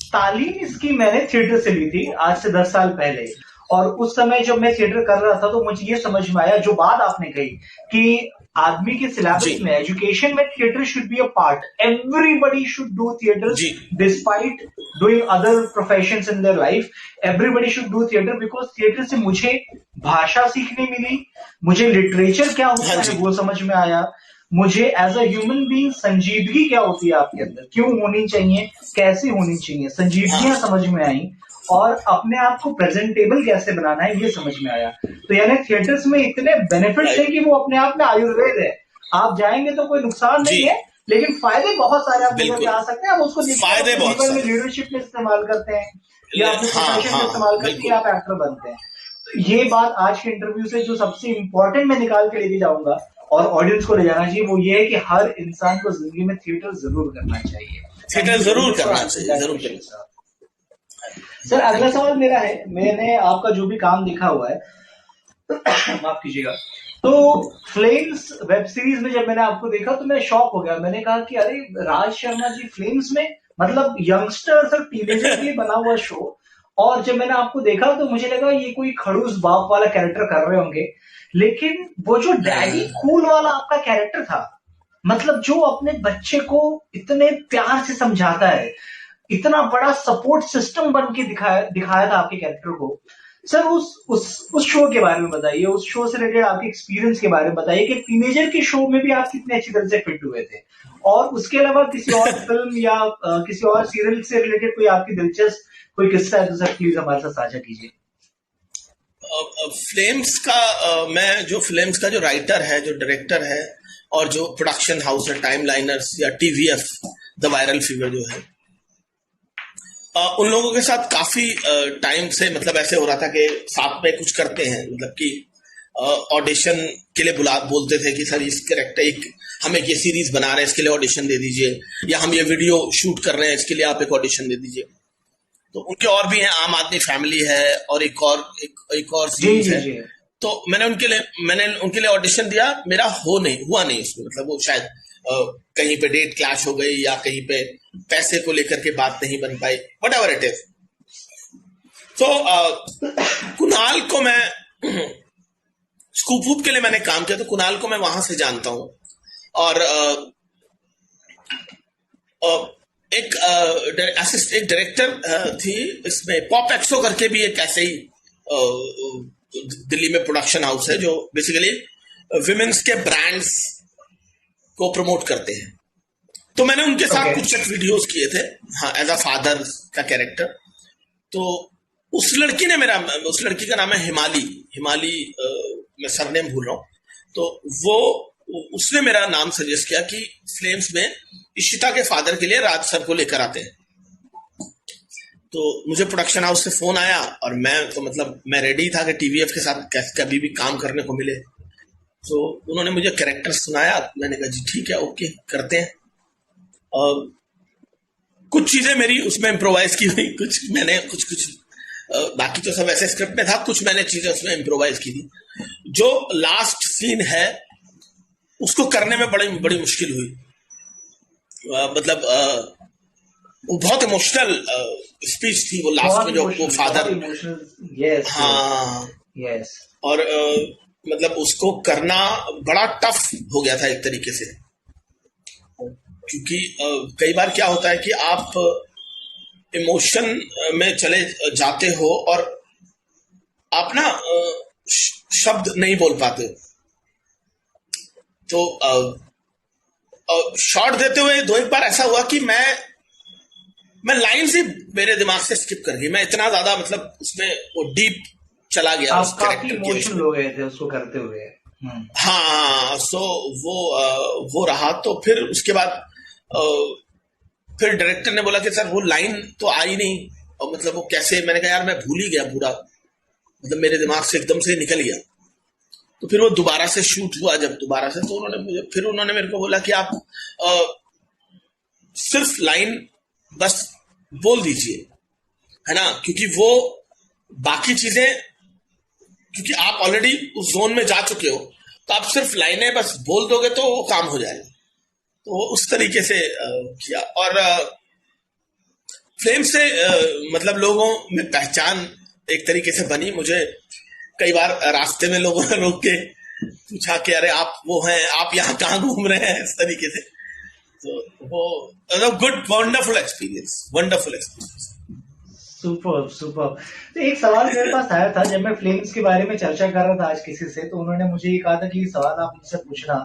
तालीम इसकी मैंने थिएटर से ली थी आज से 10 साल पहले, और उस समय जब मैं थिएटर कर रहा था तो मुझे ये समझ में आया, जो बात आपने कही कि आदमी के सिलेबस में, एजुकेशन में theatre should be a part, everybody should do theatre despite doing other professions in their life, everybody should do theatre, because theatre से मुझे भाषा सीखने मिली, मुझे लिटरेचर क्या होता है वो समझ में आया, मुझे एज अ ह्यूमन बीइंग संजीदगी क्या होती है आपके अंदर, क्यों होनी चाहिए, कैसे होनी चाहिए, संजीदगियां समझ में आई, और अपने आप को प्रेजेंटेबल कैसे बनाना है ये समझ में आया। तो यानी थिएटर्स में इतने बेनिफिट्स है कि वो अपने आप में आयुर्वेद है। आप जाएंगे तो कोई नुकसान नहीं है, लेकिन फायदे बहुत सारे आप लेकर के आ सकते हैं। आप उसको जीवन में लीडरशिप में इस्तेमाल करते हैं या अपने प्रोफेशन में इस्तेमाल करके आप एक्टर बनते हैं। तो ये बात आज के इंटरव्यू से जो सबसे इंपॉर्टेंट मैं निकाल के लेके जाऊंगा और ऑडियंस को ले जाना चाहिए, वो ये है कि हर इंसान को जिंदगी में थिएटर जरूर करना चाहिए, थिएटर जरूर करना चाहिए, जरूर करिए। सर अगला सवाल मेरा है, मैंने आपका जो भी काम देखा हुआ है माफ कीजिएगा, तो फ्लेम्स वेब सीरीज में जब मैंने आपको देखा तो मैं शॉक हो गया। मैंने कहा कि अरे राज शर्मा जी फ्लेम्स में, मतलब यंगस्टर्स और टीनेजर के लिए बना हुआ शो। और जब मैंने आपको देखा तो मुझे लगा ये कोई खड़ूस बाप वाला कैरेक्टर कर रहे होंगे, लेकिन वो जो डैडी कूल वाला आपका कैरेक्टर था, मतलब जो अपने बच्चे को इतने प्यार से समझाता है, इतना बड़ा सपोर्ट सिस्टम बन के दिखाया था आपके कैरेक्टर को। सर उस शो के बारे में बताइए, उस शो से रिलेटेड आपके एक्सपीरियंस के बारे में बताइए कि टीनेजर के शो में भी आप कितने अच्छी तरह से फिट हुए थे, और उसके अलावा किसी और फिल्म या किसी और सीरियल से रिलेटेड कोई आपकी दिलचस्प कोई किस्सा है तो सर प्लीज हमारे साथ साझा कीजिए। फ्लेम्स का मैं जो फ्लेम्स का जो राइटर है, जो डायरेक्टर है, और जो प्रोडक्शन हाउस है टाइम लाइनर्स या टीवीएफ द वायरल फीवर जो है, उन लोगों के साथ काफी टाइम से मतलब ऐसे हो रहा था कि साथ में कुछ करते हैं, मतलब कि ऑडिशन के लिए बोलते थे कि सर इस कैरेक्टर हम एक ये सीरीज बना रहे हैं, इसके लिए ऑडिशन दे दीजिए, या हम ये वीडियो शूट कर रहे हैं, इसके लिए आप एक ऑडिशन दे दीजिए। तो उनके और भी हैं, आम आदमी फैमिली है और एक और सीरीज है। तो मैंने उनके लिए ऑडिशन दिया, मेरा हुआ नहीं उसमें, मतलब वो शायद कहीं पे डेट क्लैश हो गई या कहीं पे पैसे को लेकर के बात नहीं बन पाई, वट एवर इट इज। तो कुणाल को मैं स्कूप वूप के लिए मैंने काम किया, तो कुणाल को मैं वहां से जानता हूं। और एक डायरेक्टर थी इसमें, पॉप एक्सो करके भी एक ऐसे ही दिल्ली में प्रोडक्शन हाउस है जो बेसिकली विमेन्स के ब्रांड्स को प्रमोट करते हैं। तो मैंने उनके साथ कुछ वीडियोस किए थे, हाँ, एज अ फादर का कैरेक्टर। तो उस लड़की का नाम है हिमाली, मैं सरनेम भूल रहा हूँ। तो उसने मेरा नाम सजेस्ट किया कि फ्लेम्स में इशिता के फादर के लिए राज सर को लेकर आते हैं। तो मुझे प्रोडक्शन हाउस से फोन आया और मैं रेडी था कि टीवीएफ के साथ कभी भी काम करने को मिले। तो उन्होंने मुझे कैरेक्टर सुनाया, मैंने कहा जी ठीक है, ओके करते हैं। कुछ चीजें मेरी उसमें इम्प्रोवाइज की हुई, कुछ मैंने कुछ बाकी तो सब ऐसे स्क्रिप्ट में था, कुछ मैंने चीजें उसमें इम्प्रोवाइज की थी। जो लास्ट सीन है उसको करने में बड़ी मुश्किल हुई। वो बहुत इमोशनल स्पीच थी वो लास्ट में, जो वो फादर, हाँ यस, और उसको करना बड़ा टफ हो गया था एक तरीके से, क्योंकि कई बार क्या होता है कि आप इमोशन में चले जाते हो और आप ना शब्द नहीं बोल पाते। तो शॉट देते हुए दो एक बार ऐसा हुआ कि मैं लाइन से मेरे दिमाग से स्किप कर गई। मैं इतना ज्यादा उसमें वो डीप चला गया, आप काफी इमोशनल हो गए थे उसको करते हुए। हाँ, सो वो रहा। तो फिर उसके बाद फिर डायरेक्टर ने बोला कि सर वो लाइन तो आई नहीं, और वो कैसे, मैंने कहा यार मैं भूल ही गया पूरा, मेरे दिमाग से एकदम से निकल गया। तो फिर वो दोबारा से शूट हुआ, जब दोबारा से, तो उन्होंने मेरे को बोला कि आप सिर्फ लाइन बस बोल दीजिए, है ना, क्योंकि वो बाकी चीजें, क्योंकि आप ऑलरेडी उस जोन में जा चुके हो, तो आप सिर्फ लाइनें बस बोल दोगे तो वो काम हो जाएगा। तो उस तरीके से किया। और फ्लेम से लोगों में पहचान एक तरीके से बनी। मुझे कई बार रास्ते में लोगों ने रोक के पूछा कि अरे आप वो हैं, आप यहाँ कहाँ घूम रहे हैं, इस तरीके से। तो वो गुड, वंडरफुल एक्सपीरियंस। सुपर। तो एक सवाल मेरे पास आया था जब मैं फ्लेम्स के बारे में चर्चा कर रहा था आज किसी से, तो उन्होंने मुझे ये कहा था कि सवाल आप मुझसे पूछना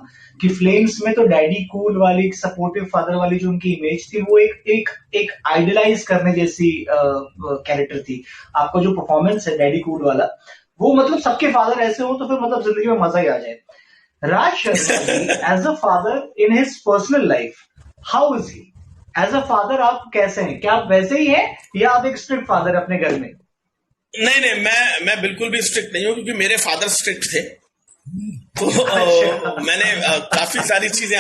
कि फ्लेम्स में तो डैडी कूल वाली, सपोर्टिव फादर वाली जो उनकी इमेज थी, वो एक आइडलाइज करने जैसी कैरेक्टर थी। आपका जो परफॉर्मेंस है डैडी कूल वाला, वो सबके फादर ऐसे हो तो फिर जिंदगी में मजा ही आ जाए। Raj Sharma as a father in his personal life, how is he as a father? आप कैसे हैं? क्या आप वैसे ही हैं या आप एक स्ट्रिक्ट फादर अपने घर में? नहीं, मैं बिल्कुल भी स्ट्रिक्ट नहीं हूं, क्योंकि मेरे फादर स्ट्रिक्ट थे। तो मैंने काफी सारी चीजें,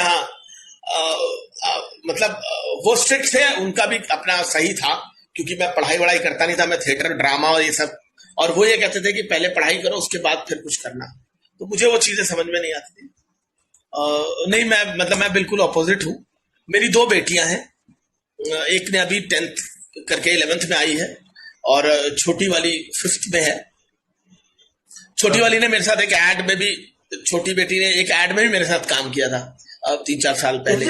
वो स्ट्रिक्ट थे, उनका भी अपना सही था, क्योंकि मैं पढ़ाई वढ़ाई करता नहीं था, मैं थिएटर, ड्रामा और ये सब, और वो ये कहते थे कि पहले पढ़ाई करो उसके बाद फिर कुछ करना। तो मुझे वो चीजें समझ में नहीं आती थी। नहीं, मैं बिल्कुल अपोजिट हूँ। मेरी 2 बेटियां हैं, एक ने अभी 10th करके 11th में आई है, और छोटी वाली 5th में है। छोटी वाली ने मेरे साथ एक ऐड में भी, छोटी बेटी ने एक ऐड में भी मेरे साथ काम किया था अब 3-4 साल पहले।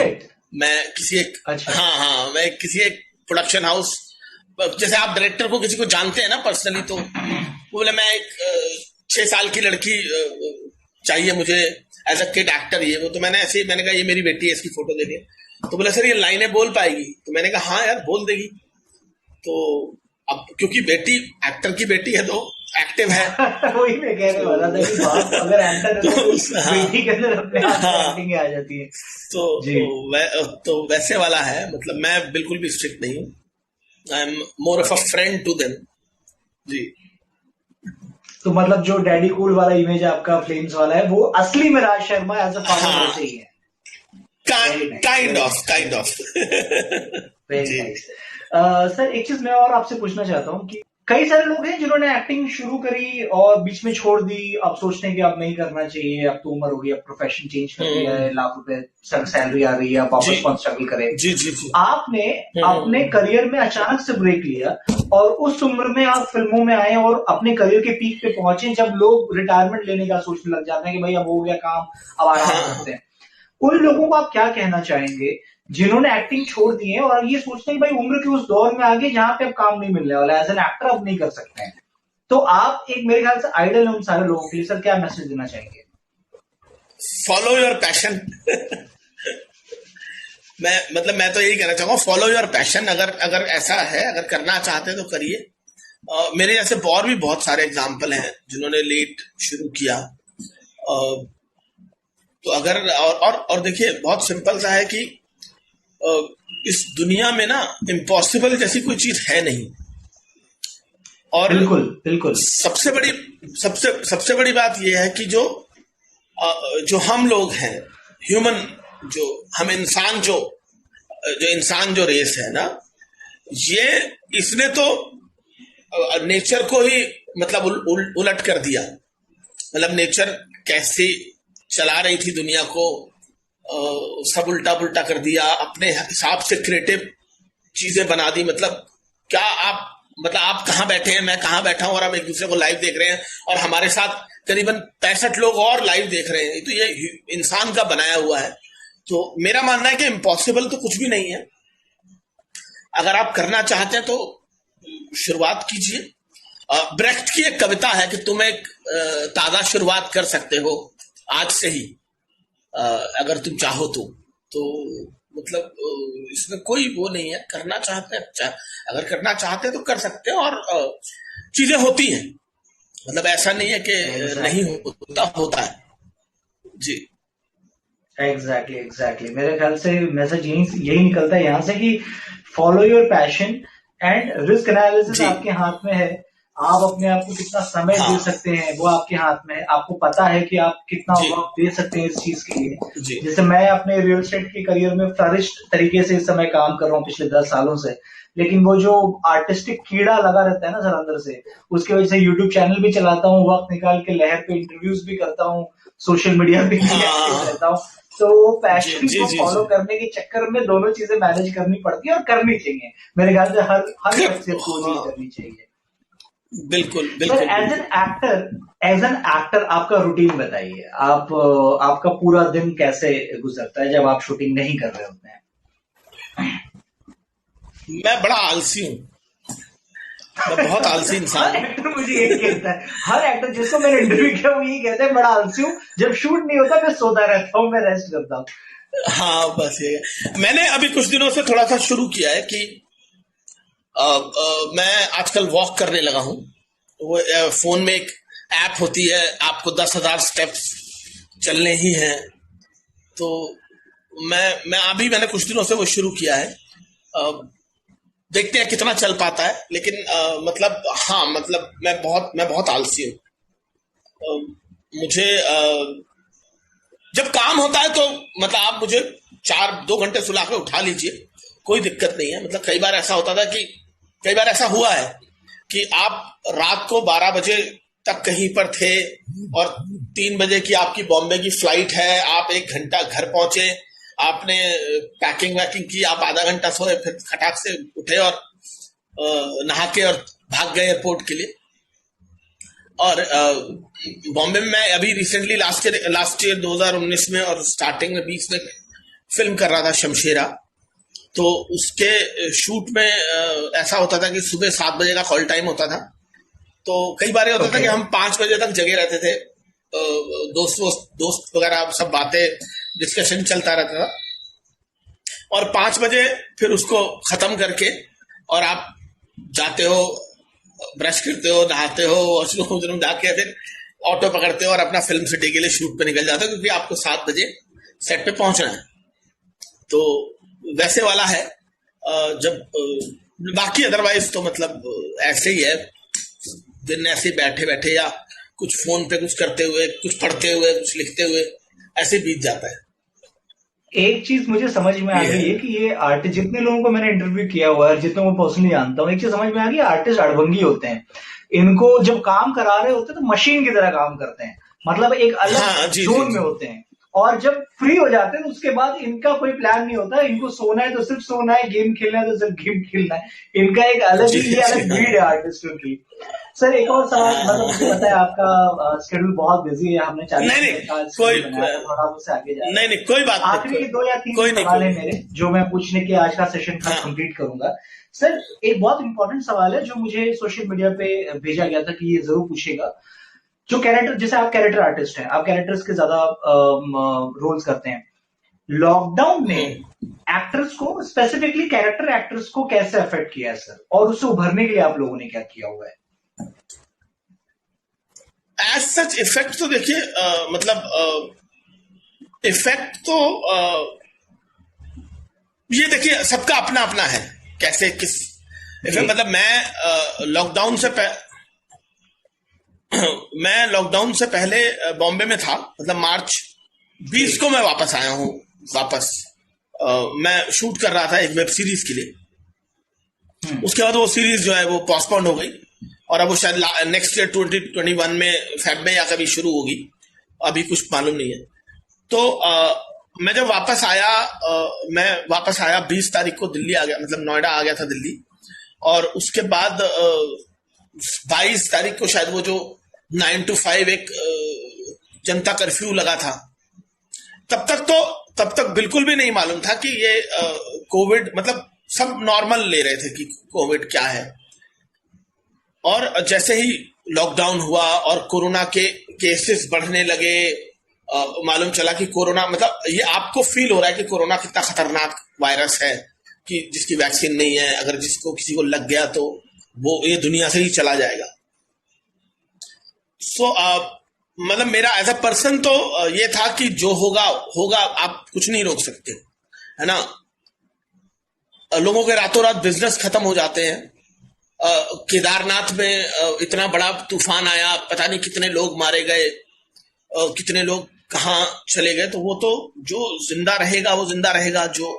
मैं किसी एक, हाँ, मैं किसी एक प्रोडक्शन हाउस, जैसे आप डायरेक्टर को किसी को जानते हैं ना पर्सनली, तो वो बोले मैं एक 6 साल की लड़की चाहिए मुझे एज अ किड एक्टर, ये वो। तो मैंने कहा ये मेरी बेटी है, इसकी फोटो दे दी। तो बोला सर ये लाइनें बोल पाएगी? तो मैंने कहा हाँ यार बोल देगी। तो अब क्योंकि बेटी एक्टर की बेटी है तो एक्टिव है। वही मैं कहने वाला था कि बाप अगर एक्टर है तो बेटी के अंदर अपने आप एक्टिंग आ जाती है। तो वैसे वाला है, मैं बिल्कुल भी स्ट्रिक्ट नहीं हूँ। I am more of a friend to them जी। तो जो डैडी कूल वाला इमेज आपका फ्लेम्स वाला है, वो असली में Raj Sharma as a father वैसे ही है। Kind of very nice. Sir एक चीज मैं और आपसे पूछना चाहता हूँ कि कई सारे लोग हैं जिन्होंने एक्टिंग शुरू करी और बीच में छोड़ दी, अब सोचते हैं कि अब नहीं करना चाहिए, अब तो उम्र हो गई, अब प्रोफेशन चेंज कर दिया है, लाख रुपए सैलरी आ रही है, अब वापस कौन स्ट्रगल करे। जी जी जी। आपने अपने करियर में अचानक से ब्रेक लिया और उस उम्र में आप फिल्मों में आए और अपने करियर के पीक पे पहुंचे, जब लोग रिटायरमेंट लेने का सोचने लग जाते हैं कि भाई अब हो गया काम, अब आराम करते हैं। उन लोगों को आप क्या कहना चाहेंगे जिन्होंने एक्टिंग छोड़ दी है और ये सोचते हैं भाई उम्र के उस दौर में आगे जहां पे अब काम नहीं मिलने वाला, एज एन एक्टर अब नहीं कर सकते हैं, तो आप एक मेरे ख्याल से आइडल है उन सारे लोगों के लिए, सर क्या मैसेज देना चाहेंगे? Follow your passion. मैं तो यही कहना चाहूंगा, फॉलो योर पैशन। अगर ऐसा है, अगर करना चाहते हैं तो करिए। मेरे जैसे और भी बहुत सारे एग्जाम्पल हैं जिन्होंने लेट शुरू किया। तो अगर और देखिए, बहुत सिंपल सा है कि इस दुनिया में ना इम्पॉसिबल जैसी कोई चीज है नहीं। और बिल्कुल बिल्कुल सबसे बड़ी बात यह है कि जो हम लोग हैं, ह्यूमन, जो हम इंसान, जो इंसान जो रेस है ना, ये इसने तो नेचर को ही मतलब उलट कर दिया। मतलब नेचर कैसे चला रही थी दुनिया को, सब उल्टा पुल्टा कर दिया, अपने हिसाब से क्रिएटिव चीजें बना दी। मतलब क्या आप कहाँ बैठे हैं, मैं कहाँ बैठा हूं, और हम एक दूसरे को लाइव देख रहे हैं, और हमारे साथ करीबन 65 लोग और लाइव देख रहे हैं। तो ये इंसान का बनाया हुआ है। तो मेरा मानना है कि इम्पॉसिबल तो कुछ भी नहीं है। अगर आप करना चाहते हैं तो शुरुआत कीजिए। ब्रेख्ट की एक कविता है कि तुम एक ताजा शुरुआत कर सकते हो आज से ही, अगर तुम चाहो तो मतलब इसमें कोई वो नहीं है। करना चाहते हैं, अगर करना चाहते हैं तो कर सकते हैं, और चीजें होती हैं। मतलब ऐसा नहीं है कि नहीं होता है। जी एग्जैक्टली मेरे ख्याल से मैसेज यही निकलता है यहाँ से कि follow your passion and risk analysis आपके हाथ में है। आप अपने आप को कितना समय दे सकते हैं वो आपके हाथ में है। आपको पता है कि आप कितना वक्त दे सकते हैं इस चीज के लिए। जैसे मैं अपने रियल एस्टेट के करियर में फ्लरिश्ड तरीके से इस समय काम कर रहा हूँ पिछले 10 सालों से, लेकिन वो जो आर्टिस्टिक कीड़ा लगा रहता है ना सर अंदर से, उसकी वजह से यूट्यूब चैनल भी चलाता हूँ, वक्त निकाल के लहर पे इंटरव्यूज भी करता हूँ, सोशल मीडिया पे भी एक्टिव रहता हूँ। तो पैशन को फॉलो करने के चक्कर में दोनों चीजें मैनेज करनी पड़ती है और करनी चाहिए। मेरे ख्याल से हर शख्स को चीज करनी चाहिए। बिल्कुल सर एज एन एक्टर आपका रूटीन बताइए। आपका पूरा दिन कैसे गुजरता है जब आप शूटिंग नहीं कर रहे होते हैं? मैं बड़ा आलसी हूँ। मैं बहुत आलसी इंसान हूँ। एक्टर मुझे यही कहता है, हर एक्टर जिसको मैंने इंटरव्यू किया वो यही कहता है, बड़ा आलसी हूँ, जब शूट नहीं होता मैं सोता रहता हूँ, मैं रेस्ट करता हूँ। हाँ बस ये मैंने अभी कुछ दिनों से थोड़ा सा शुरू किया है कि मैं आजकल वॉक करने लगा हूँ। वो फोन में एक ऐप होती है, आपको 10,000 स्टेप्स चलने ही हैं। तो मैंने कुछ दिनों से वो शुरू किया है। देखते हैं कितना चल पाता है, लेकिन मैं बहुत आलसी हूँ। मुझे जब काम होता है तो मतलब आप मुझे 2 घंटे सुला के उठा लीजिए, कोई दिक्कत नहीं है। मतलब कई बार ऐसा हुआ है कि आप रात को 12 बजे तक कहीं पर थे और 3 बजे की आपकी बॉम्बे की फ्लाइट है, आप 1 घंटा घर पहुंचे, आपने पैकिंग वैकिंग की, आप आधा घंटा सोए, फिर खटाक से उठे और नहा के और भाग गए एयरपोर्ट के लिए। और बॉम्बे में मैं अभी रिसेंटली लास्ट ईयर 2019 में और स्टार्टिंग में 20 में फिल्म कर रहा था शमशेरा। तो उसके शूट में ऐसा होता था कि सुबह 7 बजे का कॉल टाइम होता था। तो कई बार होता था कि हम 5 बजे तक जगे रहते थे, दोस्त वगैरह सब बातें डिस्कशन चलता रहता था। और 5 बजे फिर उसको खत्म करके और आप जाते हो, ब्रश करते हो, नहाते हो, वॉशरूम जाके फिर ऑटो पकड़ते हो और अपना फिल्म सिटी के लिए शूट पे निकल जाते हो, क्योंकि आपको 7 बजे सेट पे पहुंचना है। तो वैसे वाला है। जब बाकी अदरवाइज तो मतलब ऐसे ही है, दिन ऐसे बैठे बैठे या कुछ फोन पे कुछ करते हुए, कुछ पढ़ते हुए, कुछ लिखते हुए ऐसे बीत जाता है। एक चीज मुझे समझ में आ ये गई है। है कि ये आर्टिस्ट, जितने लोगों को मैंने इंटरव्यू किया हुआ है, जितने को पर्सनली जानता हूँ, एक चीज समझ में आ गई, आर्टिस्ट अड़भंगी होते हैं। इनको जब काम करा रहे होते हैं तो मशीन की तरह काम करते हैं, मतलब एक अलग हाँ जी जी जोन में जी। होते हैं। और जब फ्री हो जाते हैं तो उसके बाद इनका कोई प्लान नहीं होता, इनको सोना है तो सिर्फ सोना है, गेम खेलना है तो सिर्फ गेम खेलना है। इनका एक अलग जी ही, ये जी अलग हाँ। ब्रीड है आर्टिस्टों की। सर एक और सवाल, हाँ मतलब मुझे पता है हाँ। आपका शेड्यूल बहुत बिजी है, हमने नहीं 40 नहीं, मिनट का कोई शेड्यूल बनाया था, थोड़ा उससे आगे जा रहे नहीं हैं। नहीं, कोई बात नहीं, आखिरी कोई 2 या 3 कोई नहीं, सवाल कोई है नहीं। मेरे, जो मैं पूछने के आज का सेशन का हाँ कंप्लीट करूंगा। सर एक बहुत इंपॉर्टेंट सवाल है जो मुझे सोशल मीडिया पे भेजा गया था कि ये जरूर पूछेगा। जो कैरेक्टर, जैसे आप कैरेक्टर आर्टिस्ट हैं, आप कैरेक्टर्स के ज्यादा रोल्स करते हैं, लॉकडाउन ने एक्टर्स को, स्पेसिफिकली कैरेक्टर एक्टर्स को कैसे अफेक्ट किया है सर, और उससे उभरने के लिए आप लोगों ने क्या किया हुआ है? एज सच इफेक्ट तो देखिए, मतलब इफेक्ट तो ये देखिए सबका अपना अपना है, कैसे किस जी इफेक्ट। मतलब मैं लॉकडाउन से मैं लॉकडाउन से पहले बॉम्बे में था, मतलब मार्च जी। 20 को मैं वापस आया हूँ। वापस मैं शूट कर रहा था एक वेब सीरीज के लिए। हम्म। उसके बाद वो सीरीज जो है वो पोस्टपोन हो गई, और अब वो शायद नेक्स्ट ईयर 2021 में फेब में या कभी शुरू होगी, अभी कुछ मालूम नहीं है। तो मैं जब वापस आया, मैं वापस आया 20 तारीख को दिल्ली आ गया, मतलब नोएडा आ गया था दिल्ली। और उसके बाद 22 तारीख को शायद वो जो 9 to 5 एक जनता कर्फ्यू लगा था। तब तक बिल्कुल भी नहीं मालूम था कि ये कोविड, मतलब सब नॉर्मल ले रहे थे कि कोविड क्या है। और जैसे ही लॉकडाउन हुआ और कोरोना के केसेस बढ़ने लगे, मालूम चला कि कोरोना, मतलब ये आपको फील हो रहा है कि कोरोना कितना खतरनाक वायरस है, कि जिसकी वैक्सीन नहीं है, अगर जिसको किसी को लग गया तो वो ये दुनिया से ही चला जाएगा। सो मतलब मेरा एज अ पर्सन तो ये था कि जो होगा होगा, आप कुछ नहीं रोक सकते, है ना। लोगों के रातों रात बिजनेस खत्म हो जाते हैं। केदारनाथ में इतना बड़ा तूफान आया, पता नहीं कितने लोग मारे गए, कितने लोग कहाँ चले गए। तो वो तो जो जिंदा रहेगा वो जिंदा रहेगा, जो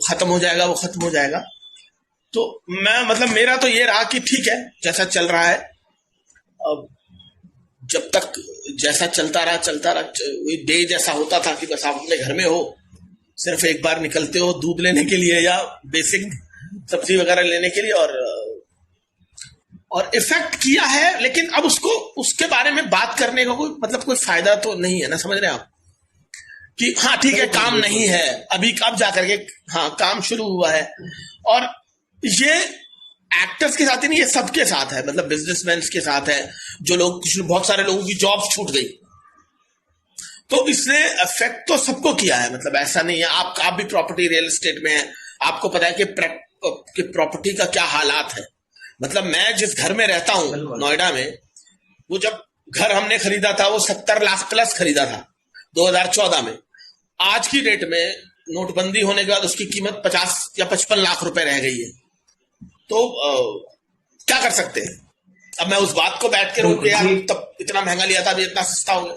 खत्म हो जाएगा वो खत्म हो जाएगा। तो मैं, मतलब मेरा तो ये रहा कि ठीक है जैसा चल रहा है, अब जब तक जैसा चलता रहा डे जैसा होता था कि बस आप अपने घर में हो, सिर्फ एक बार निकलते हो दूध लेने के लिए या बेसिक सब्जी वगैरह लेने के लिए, और इफेक्ट किया है। लेकिन अब उसको, उसके बारे में बात करने का कोई मतलब, कोई फायदा तो नहीं है ना, समझ रहे हैं आप कि हाँ ठीक है बिल्कुल काम बिल्कुल। नहीं है अभी, अब जाकर के हाँ काम शुरू हुआ है। और ये एक्टर्स के साथ ही नहीं, ये सबके साथ है, मतलब बिजनेसमैन के साथ है, जो लोग, कुछ बहुत सारे लोगों की जॉब छूट गई। तो इसने अफेक्ट तो सबको किया है, मतलब ऐसा नहीं है। आप भी प्रॉपर्टी रियल एस्टेट में है, आपको पता है कि प्रॉपर्टी का क्या हालात है। मतलब मैं जिस घर में रहता हूँ बिल्कुल नोएडा में, वो जब घर हमने खरीदा था वो 70 लाख प्लस खरीदा था 2014 में। आज की डेट में नोटबंदी होने के बाद उसकी कीमत 50 या 55 लाख रुपए रह गई है। तो क्या कर सकते हैं। अब मैं उस बात को बैठ के रोक के, बिल्कुल। यार ये तब इतना महंगा लिया था अभी इतना सस्ता हो गया,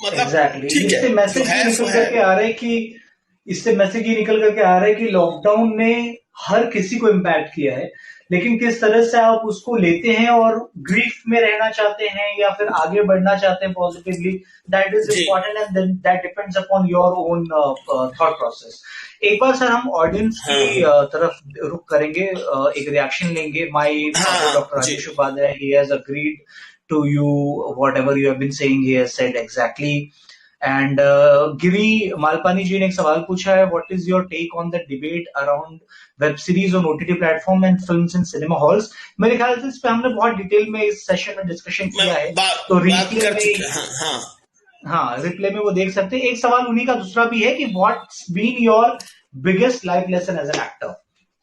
मतलब एग्जैक्टली ठीक है इससे जो मैसेज ये है सो निकल है। करके आ रहा है कि, इससे मैसेज ये निकल करके आ रहा है कि लॉकडाउन ने हर किसी को इम्पैक्ट किया है, लेकिन किस तरह से आप उसको लेते हैं और ग्रीफ में रहना चाहते हैं या फिर आगे बढ़ना चाहते हैं पॉजिटिवली, दैट इज जी important and that depends upon your own thought process. एक बार सर हम ऑडियंस की हाँ तरफ रुख करेंगे, एक रिएक्शन लेंगे। माय फादर हाँ doctor ji. Rajesh Upadhyay, he has agreed to you whatever you have been saying, he has said exactly. And Giri Malpani ji ने एक सवाल पूछा है, what is your take on the debate around web series on OTT platform and films in cinema halls. मेरे ख्याल से इस पे हमने बहुत डिटेल में इस सेशन में डिस्कशन मैं किया है, तो बात रिप्ले कर चुके में, हैं, हाँ हाँ। हाँ रिप्ले में वो देख सकते हैं। एक सवाल उन्हीं का दूसरा भी है कि what's been your biggest life lesson as an actor.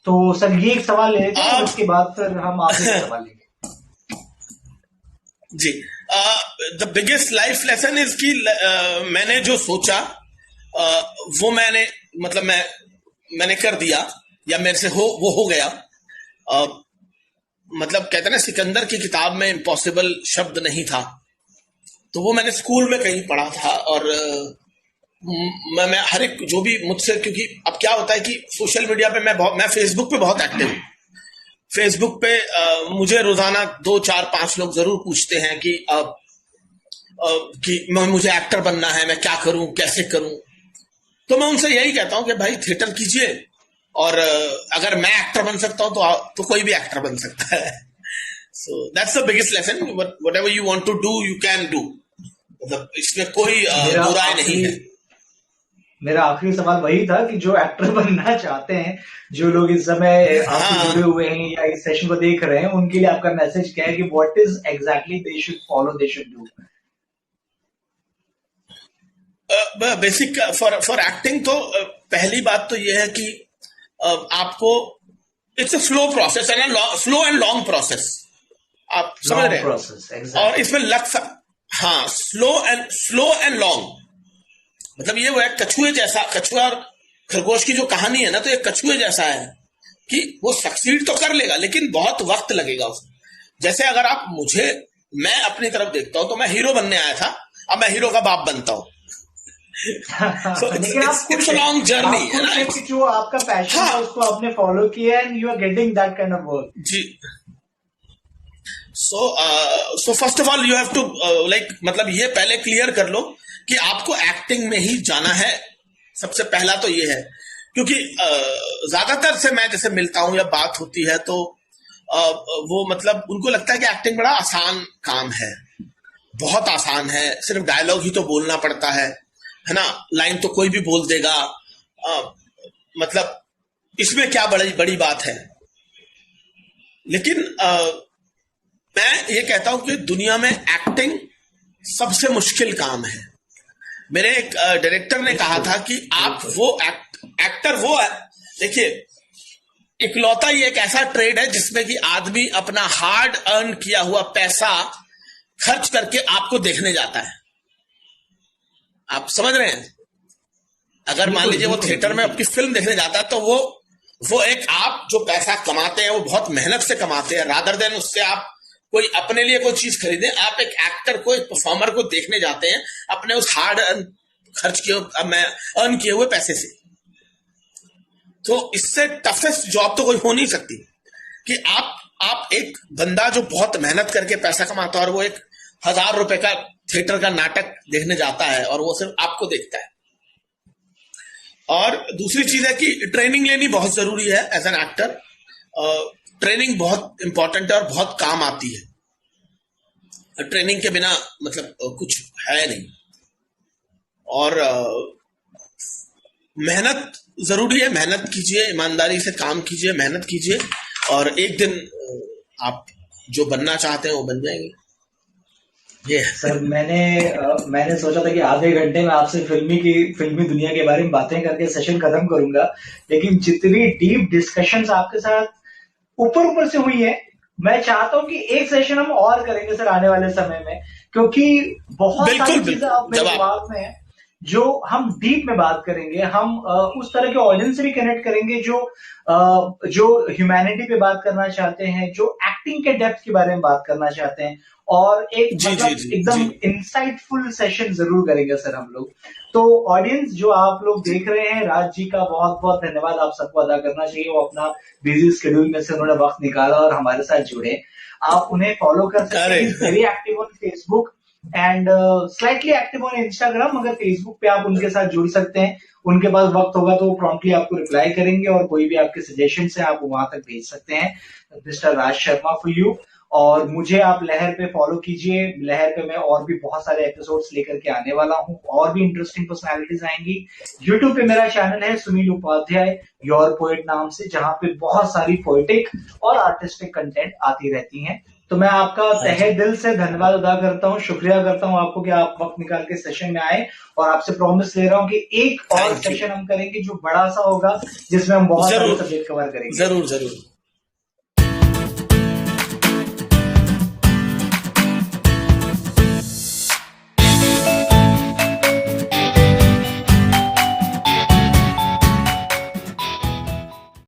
तो सर ये एक सवाल ले लेते हैं और अब इसके बाद फिर हम आगे के सवाल लेंगे। जी, the biggest life lesson is कि मैंने जो सोचा वो मैंने, मतलब मैंने कर दिया, या मेरे से वो हो गया। अ, मतलब कहते हैं ना, सिकंदर की किताब में इम्पॉसिबल शब्द नहीं था, तो वो मैंने स्कूल में कहीं पढ़ा था। और मैं हर एक जो भी मुझसे, क्योंकि अब क्या होता है कि सोशल मीडिया पे मैं फेसबुक पे बहुत एक्टिव हूँ। फेसबुक पे मुझे रोजाना 2 4 5 लोग जरूर पूछते हैं कि मुझे एक्टर बनना है, मैं क्या करूं, कैसे करूं। तो मैं उनसे यही कहता हूं कि भाई थिएटर कीजिए, और अगर मैं एक्टर बन सकता हूं तो कोई भी एक्टर बन सकता है। So that's the biggest lesson, whatever you want to do you can do. मतलब इसमें कोई बुराई नहीं है। मेरा आखिरी सवाल वही था कि जो एक्टर बनना चाहते हैं, जो लोग इस समय आपसे जुड़े हुए हैं या इस सेशन को देख रहे हैं, उनके लिए आपका मैसेज क्या है कि what is exactly they should follow, they should do? Basic for acting तो पहली बात तो यह है कि आपको it's a slow process and slow and long process, आप समझ रहे हैं। exactly. और इसमें हाँ, स्लो एंड लॉन्ग, मतलब ये वो है कछुए जैसा, कछुआ और खरगोश की जो कहानी है ना, तो ये कछुए जैसा है कि वो सक्सीड तो कर लेगा लेकिन बहुत वक्त लगेगा उसमें। जैसे अगर मैं अपनी तरफ देखता हूं तो मैं हीरो बनने आया था, अब मैं हीरो का बाप बनता हूं। लेकिन इट्स अ लॉन्ग जर्नी है ना। जो आपका पैशन है उसको आपने फॉलो किया and you are getting that kind of work. जी। So first of all you have to मतलब ये पहले क्लियर कर लो कि आपको एक्टिंग में ही जाना है। सबसे पहला तो ये है, क्योंकि ज्यादातर से मैं जैसे मिलता हूं या बात होती है तो वो मतलब उनको लगता है कि एक्टिंग बड़ा आसान काम है, बहुत आसान है, सिर्फ डायलॉग ही तो बोलना पड़ता है ना, लाइन तो कोई भी बोल देगा, मतलब इसमें क्या बड़ी बात है। लेकिन मैं ये कहता हूं कि दुनिया में एक्टिंग सबसे मुश्किल काम है। मेरे एक डायरेक्टर ने कहा था कि आप वो एक्टर वो है, देखिए इकलौता ये एक ऐसा ट्रेड है जिसमें कि आदमी अपना हार्ड अर्न किया हुआ पैसा खर्च करके आपको देखने जाता है। आप समझ रहे हैं? अगर मान लीजिए वो थिएटर में आपकी फिल्म देखने जाता है तो वो एक आप जो पैसा कमाते हैं वो बहुत मेहनत से कमाते हैं, रादर देन उससे आप कोई अपने लिए कोई चीज खरीदे। आप एक एक्टर को, एक परफॉर्मर को देखने जाते हैं अपने उस हार्ड अर्न किए हुए पैसे से। तो इससे टफेस्ट जॉब तो कोई हो नहीं सकती कि आप एक बंदा जो बहुत मेहनत करके पैसा कमाता है और वो 1000 रुपए का थिएटर का नाटक देखने जाता है और वो सिर्फ आपको देखता है। और दूसरी चीज है कि ट्रेनिंग लेनी बहुत जरूरी है एज एन एक्टर। ट्रेनिंग बहुत इंपॉर्टेंट है और बहुत काम आती है। ट्रेनिंग के बिना मतलब कुछ है नहीं। और मेहनत जरूरी है, मेहनत कीजिए, ईमानदारी से काम कीजिए, मेहनत कीजिए, और एक दिन आप जो बनना चाहते हैं वो बन जाएंगे। सर मैंने सोचा था कि आधे घंटे में आपसे फिल्मी दुनिया के बारे में बातें करके सेशन खत्म करूंगा, लेकिन जितनी डीप डिस्कशंस आपके साथ ऊपर से हुई है, मैं चाहता हूं कि एक सेशन हम और करेंगे सर आने वाले समय में, क्योंकि बहुत सारी चीजें आप मेरे दिमाग में है जो हम डीप में बात करेंगे। हम उस तरह के ऑडियंस से भी कनेक्ट करेंगे जो ह्यूमैनिटी पे बात करना चाहते हैं, जो एक्टिंग के डेप्थ के बारे में बात करना चाहते हैं, और एक मतलब एकदम इंसाइटफुल सेशन जरूर करेंगे सर हम लोग। तो ऑडियंस जो आप लोग देख रहे हैं, राज जी का बहुत बहुत धन्यवाद आप सबको अदा करना चाहिए। वो अपना बिजी शेड्यूल में से उन्होंने वक्त निकाला और हमारे साथ जुड़े। आप उन्हें फॉलो कर सकते हैं, very active on Facebook and slightly active on Instagram. अगर फेसबुक पे आप उनके साथ जुड़ सकते हैं, उनके पास वक्त होगा तो प्रॉम्प्टली आपको रिप्लाई करेंगे, और कोई भी आपके सजेशन है आप वहां तक भेज सकते हैं। Mister Raj Sharma for you. और मुझे आप लहर पे फॉलो कीजिए। लहर पे मैं और भी बहुत सारे एपिसोड्स लेकर के आने वाला हूं, और भी इंटरेस्टिंग पर्सनालिटीज आएंगी। यूट्यूब पे मेरा चैनल है सुनील उपाध्याय योर पोएट नाम से, जहां पे बहुत सारी पोएटिक और आर्टिस्टिक कंटेंट आती रहती हैं। तो मैं आपका तहे दिल से धन्यवाद अदा करता हूं, शुक्रिया करता हूं आपको कि आप वक्त निकाल के सेशन में आए, और आपसे प्रॉमिस ले रहा हूं कि एक और सेशन हम करेंगे जो बड़ा सा होगा, जिसमें हम बहुत सारे सब्जेक्ट कवर करेंगे। जरूर।